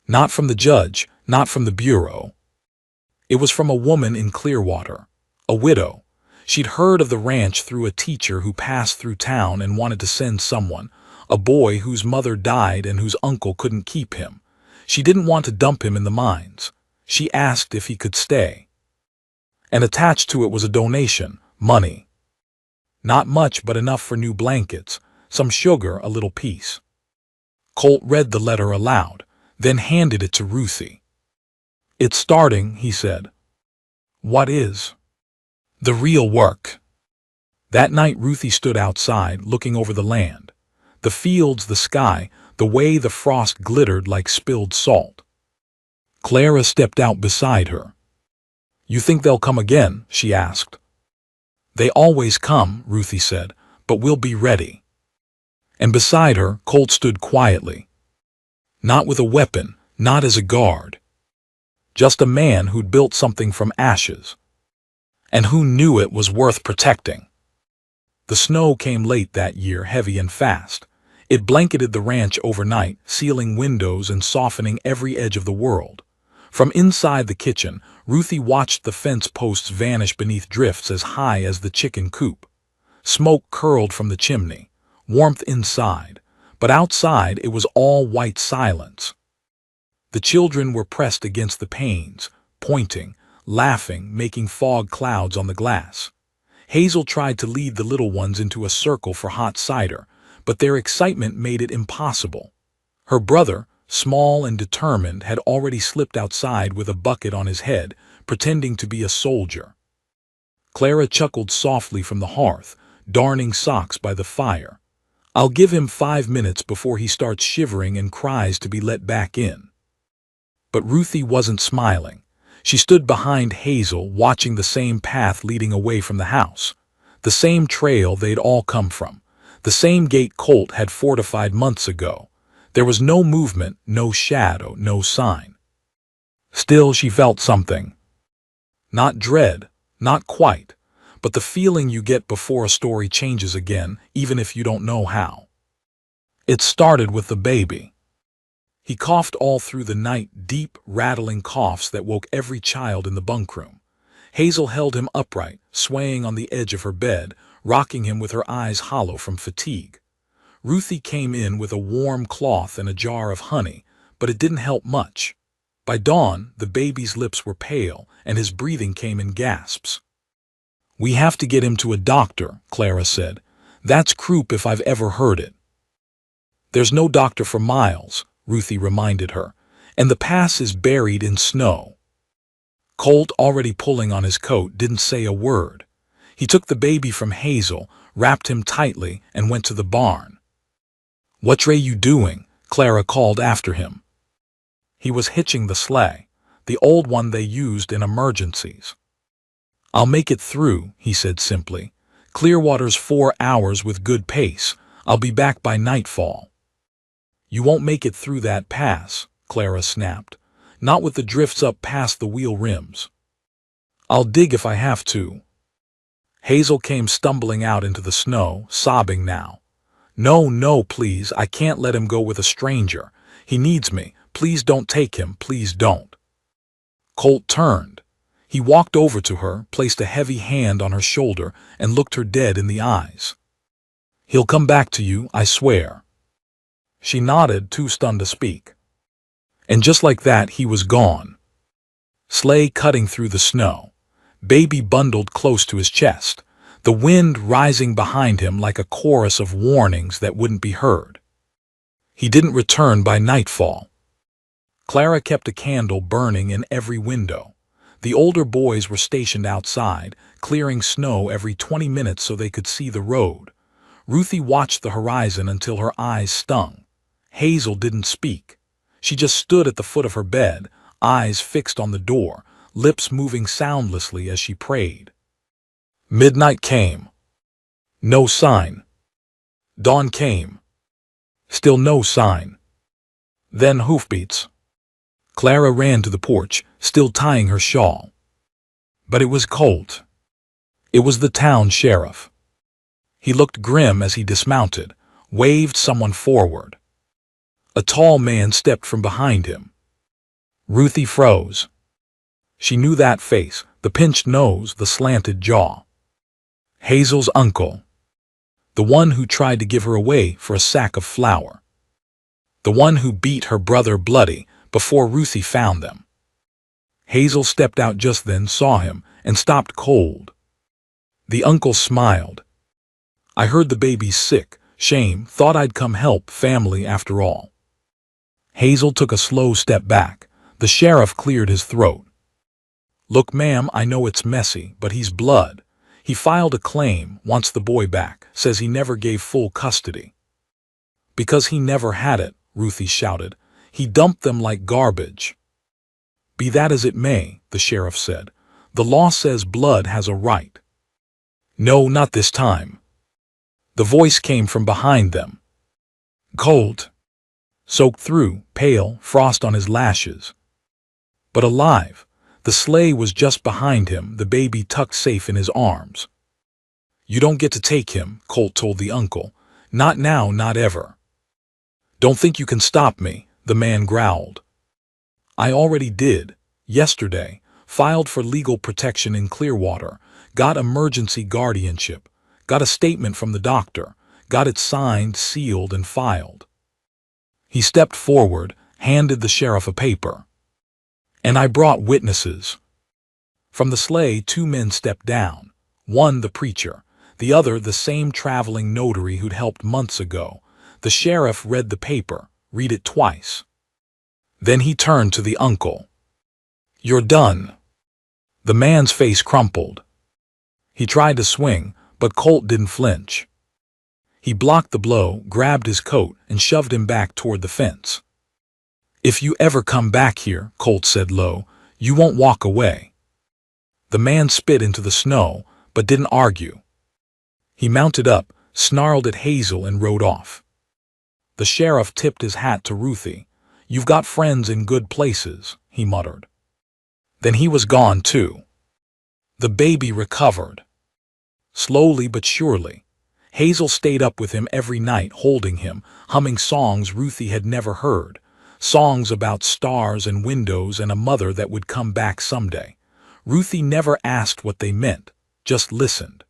Not from the judge, not from the bureau. It was from a woman in Clearwater, a widow. She'd heard of the ranch through a teacher who passed through town and wanted to send someone, a boy whose mother died and whose uncle couldn't keep him. She didn't want to dump him in the mines. She asked if he could stay. And attached to it was a donation, money. Not much, but enough for new blankets, some sugar, a little peace. Colt read the letter aloud, then handed it to Ruthie. "It's starting," he said. "What is?" "The real work." That night Ruthie stood outside, looking over the land. The fields, the sky, the way the frost glittered like spilled salt. Clara stepped out beside her. "You think they'll come again?" she asked. "They always come," Ruthie said, "but we'll be ready." And beside her, Colt stood quietly. Not with a weapon, not as a guard. Just a man who'd built something from ashes. And who knew it was worth protecting. The snow came late that year, heavy and fast. It blanketed the ranch overnight, sealing windows and softening every edge of the world. From inside the kitchen, Ruthie watched the fence posts vanish beneath drifts as high as the chicken coop. Smoke curled from the chimney, warmth inside, but outside it was all white silence. The children were pressed against the panes, pointing, laughing, making fog clouds on the glass. Hazel tried to lead the little ones into a circle for hot cider, but their excitement made it impossible. Her brother, small and determined, had already slipped outside with a bucket on his head, pretending to be a soldier. Clara chuckled softly from the hearth, darning socks by the fire. "I'll give him 5 minutes before he starts shivering and cries to be let back in." But Ruthie wasn't smiling. She stood behind Hazel, watching the same path leading away from the house, the same trail they'd all come from, the same gate Colt had fortified months ago. There was no movement, no shadow, no sign. Still, she felt something. Not dread, not quite, but the feeling you get before a story changes again, even if you don't know how. It started with the baby. He coughed all through the night, deep, rattling coughs that woke every child in the bunkroom. Hazel held him upright, swaying on the edge of her bed, rocking him with her eyes hollow from fatigue. Ruthie came in with a warm cloth and a jar of honey, but it didn't help much. By dawn, the baby's lips were pale, and his breathing came in gasps. "We have to get him to a doctor," Clara said. "That's croup if I've ever heard it." "There's no doctor for miles," Ruthie reminded her, "and the pass is buried in snow." Colt, already pulling on his coat, didn't say a word. He took the baby from Hazel, wrapped him tightly, and went to the barn. "What're you doing?" Clara called after him. He was hitching the sleigh, the old one they used in emergencies. "I'll make it through," he said simply. "Clearwater's 4 hours with good pace. I'll be back by nightfall." "You won't make it through that pass," Clara snapped. "Not with the drifts up past the wheel rims." "I'll dig if I have to." Hazel came stumbling out into the snow, sobbing now. "No, no, please, I can't let him go with a stranger. He needs me. Please don't take him, please don't." Colt turned. He walked over to her, placed a heavy hand on her shoulder, and looked her dead in the eyes. "He'll come back to you, I swear." She nodded, too stunned to speak. And just like that, he was gone. Sleigh cutting through the snow. Baby bundled close to his chest. The wind rising behind him like a chorus of warnings that wouldn't be heard. He didn't return by nightfall. Clara kept a candle burning in every window. The older boys were stationed outside, clearing snow every 20 minutes so they could see the road. Ruthie watched the horizon until her eyes stung. Hazel didn't speak. She just stood at the foot of her bed, eyes fixed on the door, lips moving soundlessly as she prayed. Midnight came. No sign. Dawn came. Still no sign. Then hoofbeats. Clara ran to the porch, still tying her shawl. But it was Colt. It was the town sheriff. He looked grim as he dismounted, waved someone forward. A tall man stepped from behind him. Ruthie froze. She knew that face, the pinched nose, the slanted jaw. Hazel's uncle. The one who tried to give her away for a sack of flour. The one who beat her brother bloody before Ruthie found them. Hazel stepped out just then, saw him, and stopped cold. The uncle smiled. I heard the baby's sick. Shame, thought I'd come help, family after all. Hazel took a slow step back. The sheriff cleared his throat. Look, ma'am, I know it's messy, but he's blood. He filed a claim, wants the boy back, says he never gave full custody. Because he never had it, Ruthie shouted. He dumped them like garbage. Be that as it may, the sheriff said. The law says blood has a right. No, not this time. The voice came from behind them. Cold. Soaked through, pale, frost on his lashes. But alive. The sleigh was just behind him, the baby tucked safe in his arms. You don't get to take him, Colt told the uncle. Not now, not ever. Don't think you can stop me, the man growled. I already did. Yesterday. Filed for legal protection in Clearwater. Got emergency guardianship. Got a statement from the doctor. Got it signed, sealed, and filed. He stepped forward, handed the sheriff a paper. And I brought witnesses. From the sleigh, 2 men stepped down. One the preacher, the other the same traveling notary who'd helped months ago. The sheriff read the paper, read it twice. Then he turned to the uncle. You're done. The man's face crumpled. He tried to swing, but Colt didn't flinch. He blocked the blow, grabbed his coat, and shoved him back toward the fence. If you ever come back here, Colt said low, you won't walk away. The man spit into the snow, but didn't argue. He mounted up, snarled at Hazel, and rode off. The sheriff tipped his hat to Ruthie. You've got friends in good places, he muttered. Then he was gone too. The baby recovered. Slowly but surely. Hazel stayed up with him every night, holding him, humming songs Ruthie had never heard. Songs about stars and windows and a mother that would come back someday. Ruthie never asked what they meant, just listened.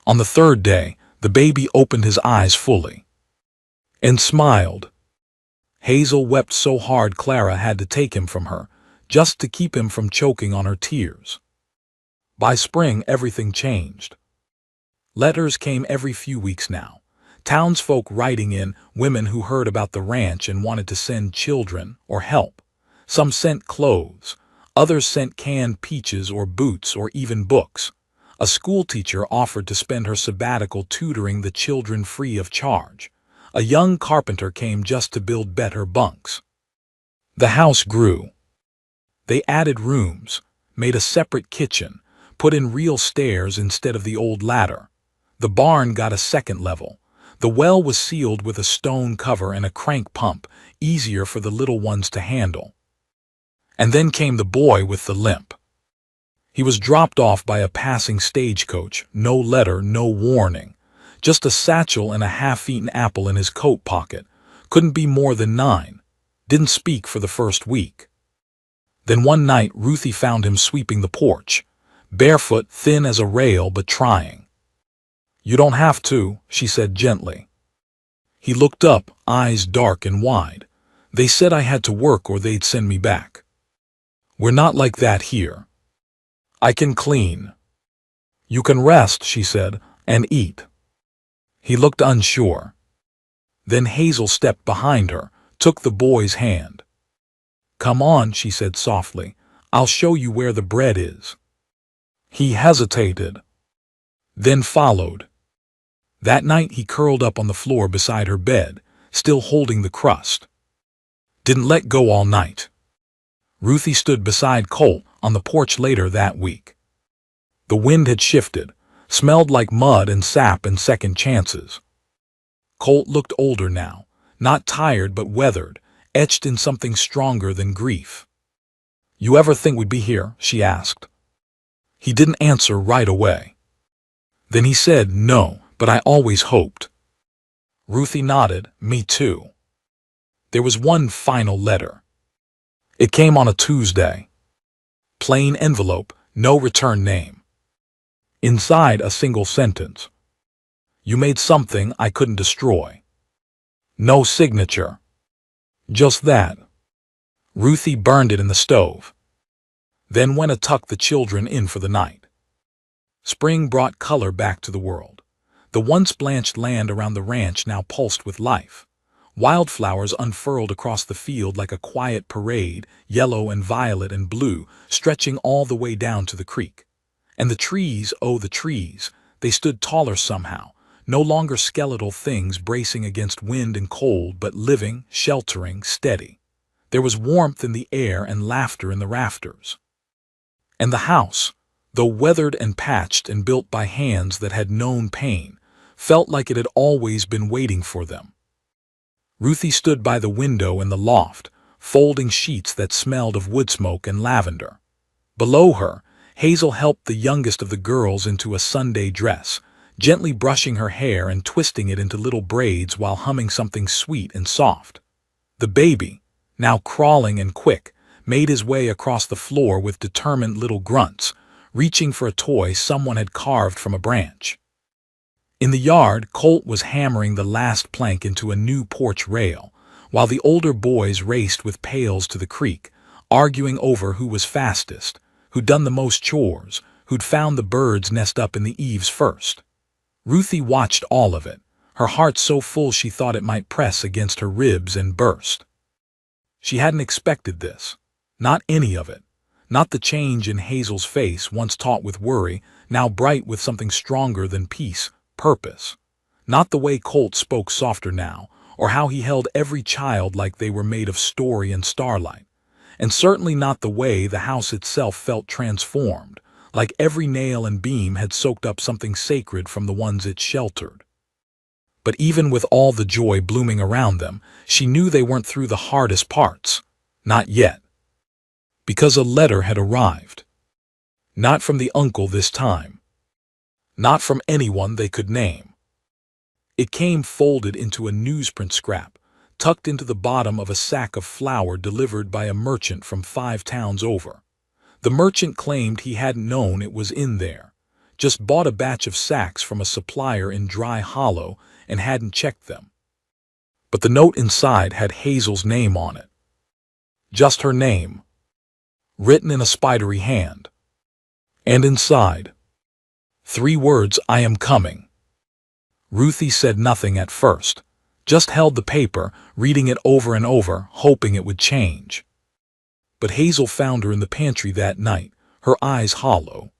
On the 3rd day, the baby opened his eyes fully. And smiled. Hazel wept so hard Clara had to take him from her, just to keep him from choking on her tears. By spring, everything changed. Letters came every few weeks now. Townsfolk writing in, women who heard about the ranch and wanted to send children or help. Some sent clothes. Others sent canned peaches or boots or even books. A schoolteacher offered to spend her sabbatical tutoring the children free of charge. A young carpenter came just to build better bunks. The house grew. They added rooms, made a separate kitchen, put in real stairs instead of the old ladder. The barn got a 2nd level. The well was sealed with a stone cover and a crank pump, easier for the little ones to handle. And then came the boy with the limp. He was dropped off by a passing stagecoach, no letter, no warning. Just a satchel and a half-eaten apple in his coat pocket. Couldn't be more than 9. Didn't speak for the first week. Then one night Ruthie found him sweeping the porch. Barefoot, thin as a rail, but trying. You don't have to, she said gently. He looked up, eyes dark and wide. They said I had to work or they'd send me back. We're not like that here. I can clean. You can rest, she said, and eat. He looked unsure. Then Hazel stepped behind her, took the boy's hand. Come on, she said softly. I'll show you where the bread is. He hesitated. Then followed. That night he curled up on the floor beside her bed, still holding the crust. Didn't let go all night. Ruthie stood beside Colt on the porch later that week. The wind had shifted, smelled like mud and sap and second chances. Colt looked older now, not tired but weathered, etched in something stronger than grief. You ever think we'd be here? She asked. He didn't answer right away. Then he said, no, but I always hoped. Ruthie nodded, me too. There was one final letter. It came on a Tuesday. Plain envelope, no return name. Inside a single sentence. You made something I couldn't destroy. No signature. Just that. Ruthie burned it in the stove. then went to tuck the children in for the night. Spring brought color back to the world. The once blanched land around the ranch now pulsed with life. Wildflowers unfurled across the field like a quiet parade, yellow and violet and blue, stretching all the way down to the creek. And the trees, oh the trees, they stood taller somehow, no longer skeletal things bracing against wind and cold, but living, sheltering, steady. There was warmth in the air and laughter in the rafters. And the house, though weathered and patched and built by hands that had known pain, felt like it had always been waiting for them. Ruthie stood by the window in the loft, folding sheets that smelled of wood smoke and lavender. Below her, Hazel helped the youngest of the girls into a Sunday dress, gently brushing her hair and twisting it into little braids while humming something sweet and soft. The baby, now crawling and quick, made his way across the floor with determined little grunts, reaching for a toy someone had carved from a branch. In the yard, Colt was hammering the last plank into a new porch rail, while the older boys raced with pails to the creek, arguing over who was fastest, who'd done the most chores, who'd found the birds nest up in the eaves first. Ruthie watched all of it, her heart so full she thought it might press against her ribs and burst. She hadn't expected this. Not any of it. Not the change in Hazel's face, once taut with worry, now bright with something stronger than peace, purpose. Not the way Colt spoke softer now, or how he held every child like they were made of story and starlight. And certainly not the way the house itself felt transformed, like every nail and beam had soaked up something sacred from the ones it sheltered. But even with all the joy blooming around them, she knew they weren't through the hardest parts. Not yet. Because a letter had arrived. Not from the uncle this time. Not from anyone they could name. It came folded into a newsprint scrap, tucked into the bottom of a sack of flour delivered by a merchant from 5 towns over. The merchant claimed he hadn't known it was in there, just bought a batch of sacks from a supplier in Dry Hollow and hadn't checked them. But the note inside had Hazel's name on it. Just her name, written in a spidery hand. And inside, 3 words, I am coming. Ruthie said nothing at first, just held the paper, reading it over and over, hoping it would change. But Hazel found her in the pantry that night, her eyes hollow.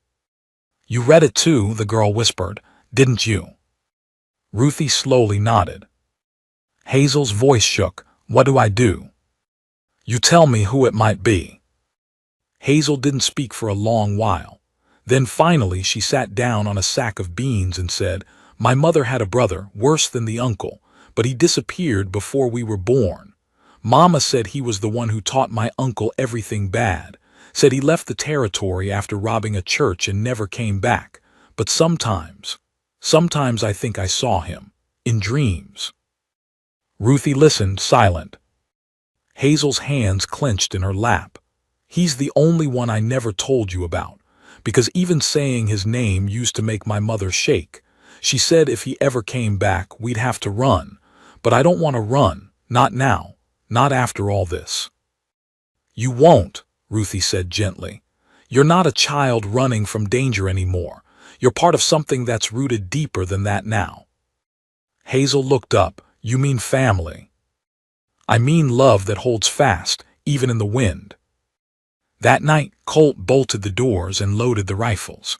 You read it too, the girl whispered, didn't you? Ruthie slowly nodded. Hazel's voice shook. What do I do? You tell me who it might be. Hazel didn't speak for a long while. Then finally she sat down on a sack of beans and said, My mother had a brother, worse than the uncle, but he disappeared before we were born. Mama said he was the one who taught my uncle everything bad, said he left the territory after robbing a church and never came back. But sometimes I think I saw him, in dreams. Ruthie listened, silent. Hazel's hands clenched in her lap. He's the only one I never told you about, because even saying his name used to make my mother shake. She said if he ever came back, we'd have to run. But I don't want to run, not now, not after all this. You won't, Ruthie said gently. You're not a child running from danger anymore. You're part of something that's rooted deeper than that now. Hazel looked up. You mean family? I mean love that holds fast, even in the wind. That night, Colt bolted the doors and loaded the rifles.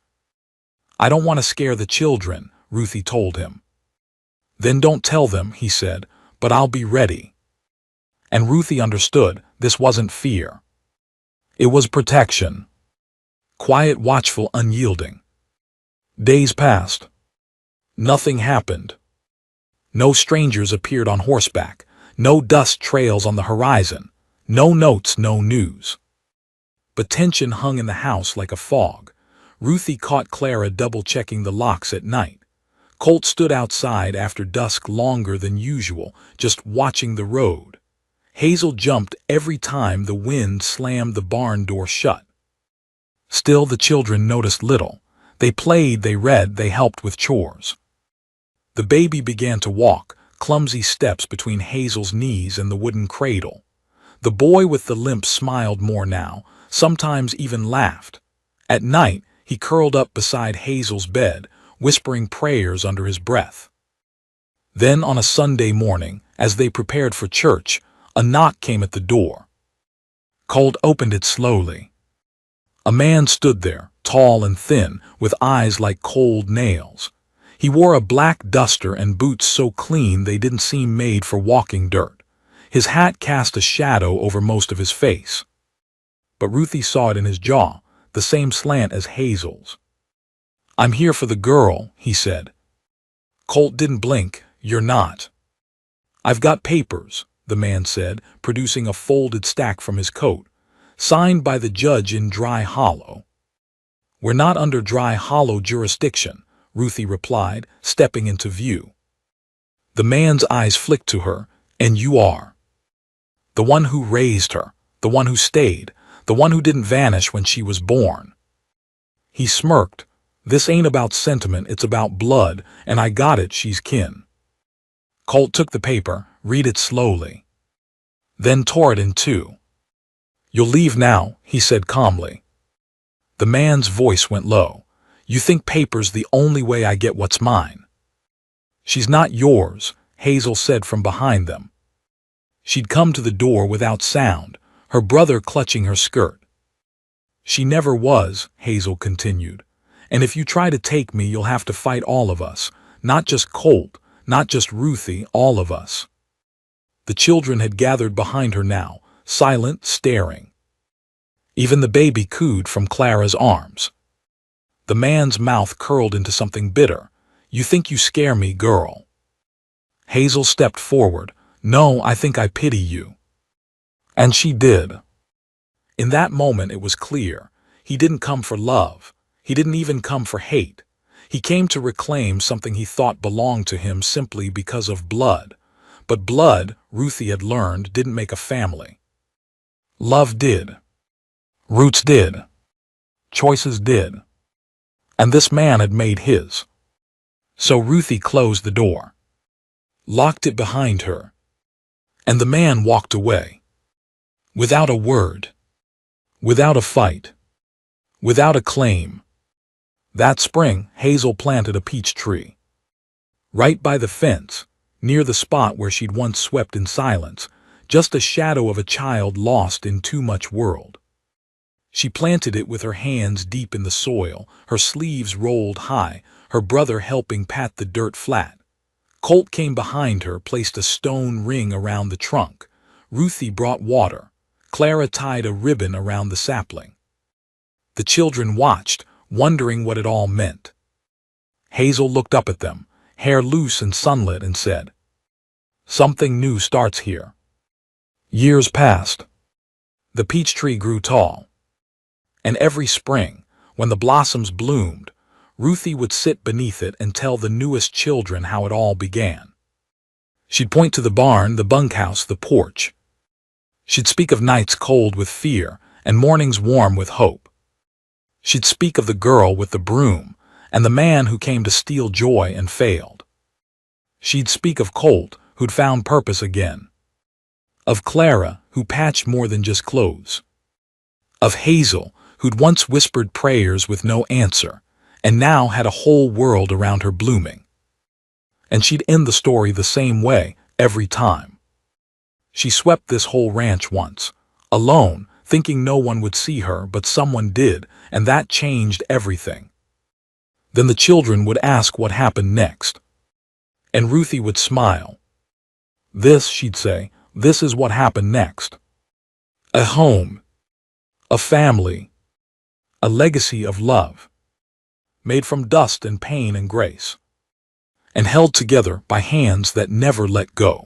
I don't want to scare the children, Ruthie told him. Then don't tell them, he said, but I'll be ready. And Ruthie understood this wasn't fear. It was protection. Quiet, watchful, unyielding. Days passed. Nothing happened. No strangers appeared on horseback, no dust trails on the horizon, no notes, no news. But tension hung in the house like a fog. Ruthie caught Clara double-checking the locks at night. Colt stood outside after dusk longer than usual, just watching the road. Hazel jumped every time the wind slammed the barn door shut. Still, the children noticed little. They played, they read, they helped with chores. The baby began to walk, clumsy steps between Hazel's knees and the wooden cradle. The boy with the limp smiled more now, sometimes even laughed. At night, he curled up beside Hazel's bed, whispering prayers under his breath. Then on a Sunday morning, as they prepared for church, a knock came at the door. Colt opened it slowly. A man stood there, tall and thin, with eyes like cold nails. He wore a black duster and boots so clean they didn't seem made for walking dirt. His hat cast a shadow over most of his face. But Ruthie saw it in his jaw, the same slant as Hazel's. "I'm here for the girl," he said. Colt didn't blink. "You're not." "I've got papers," the man said, producing a folded stack from his coat, "signed by the judge in Dry Hollow." "We're not under Dry Hollow jurisdiction," Ruthie replied, stepping into view. The man's eyes flicked to her. "And you are." "The one who raised her, the one who stayed, the one who didn't vanish when she was born." He smirked. "This ain't about sentiment, it's about blood, and I got it, she's kin." Colt took the paper, read it slowly, then tore it in two. "You'll leave now," he said calmly. The man's voice went low. "You think paper's the only way I get what's mine?" "She's not yours," Hazel said from behind them. She'd come to the door without sound, her brother clutching her skirt. "She never was," Hazel continued. "And if you try to take me, you'll have to fight all of us. Not just Colt, not just Ruthie, all of us." The children had gathered behind her now, silent, staring. Even the baby cooed from Clara's arms. The man's mouth curled into something bitter. "You think you scare me, girl." Hazel stepped forward. "No, I think I pity you." And she did. In that moment it was clear. He didn't come for love. He didn't even come for hate. He came to reclaim something he thought belonged to him simply because of blood. But blood, Ruthie had learned, didn't make a family. Love did. Roots did. Choices did. And this man had made his. So Ruthie closed the door, locked it behind her, and the man walked away. Without a word. Without a fight. Without a claim. That spring, Hazel planted a peach tree. Right by the fence, near the spot where she'd once swept in silence, just a shadow of a child lost in too much world. She planted it with her hands deep in the soil, her sleeves rolled high, her brother helping pat the dirt flat. Colt came behind her, placed a stone ring around the trunk. Ruthie brought water. Clara tied a ribbon around the sapling. The children watched, wondering what it all meant. Hazel looked up at them, hair loose and sunlit, and said, "Something new starts here." Years passed. The peach tree grew tall. And every spring, when the blossoms bloomed, Ruthie would sit beneath it and tell the newest children how it all began. She'd point to the barn, the bunkhouse, the porch. She'd speak of nights cold with fear and mornings warm with hope. She'd speak of the girl with the broom and the man who came to steal joy and failed. She'd speak of Colt, who'd found purpose again. Of Clara, who patched more than just clothes. Of Hazel, who'd once whispered prayers with no answer, and now had a whole world around her blooming. And she'd end the story the same way, every time. She swept this whole ranch once, alone, thinking no one would see her, but someone did, and that changed everything. Then the children would ask what happened next. And Ruthie would smile. "This," she'd say, "this is what happened next. A home. A family. A legacy of love. Made from dust and pain and grace. And held together by hands that never let go."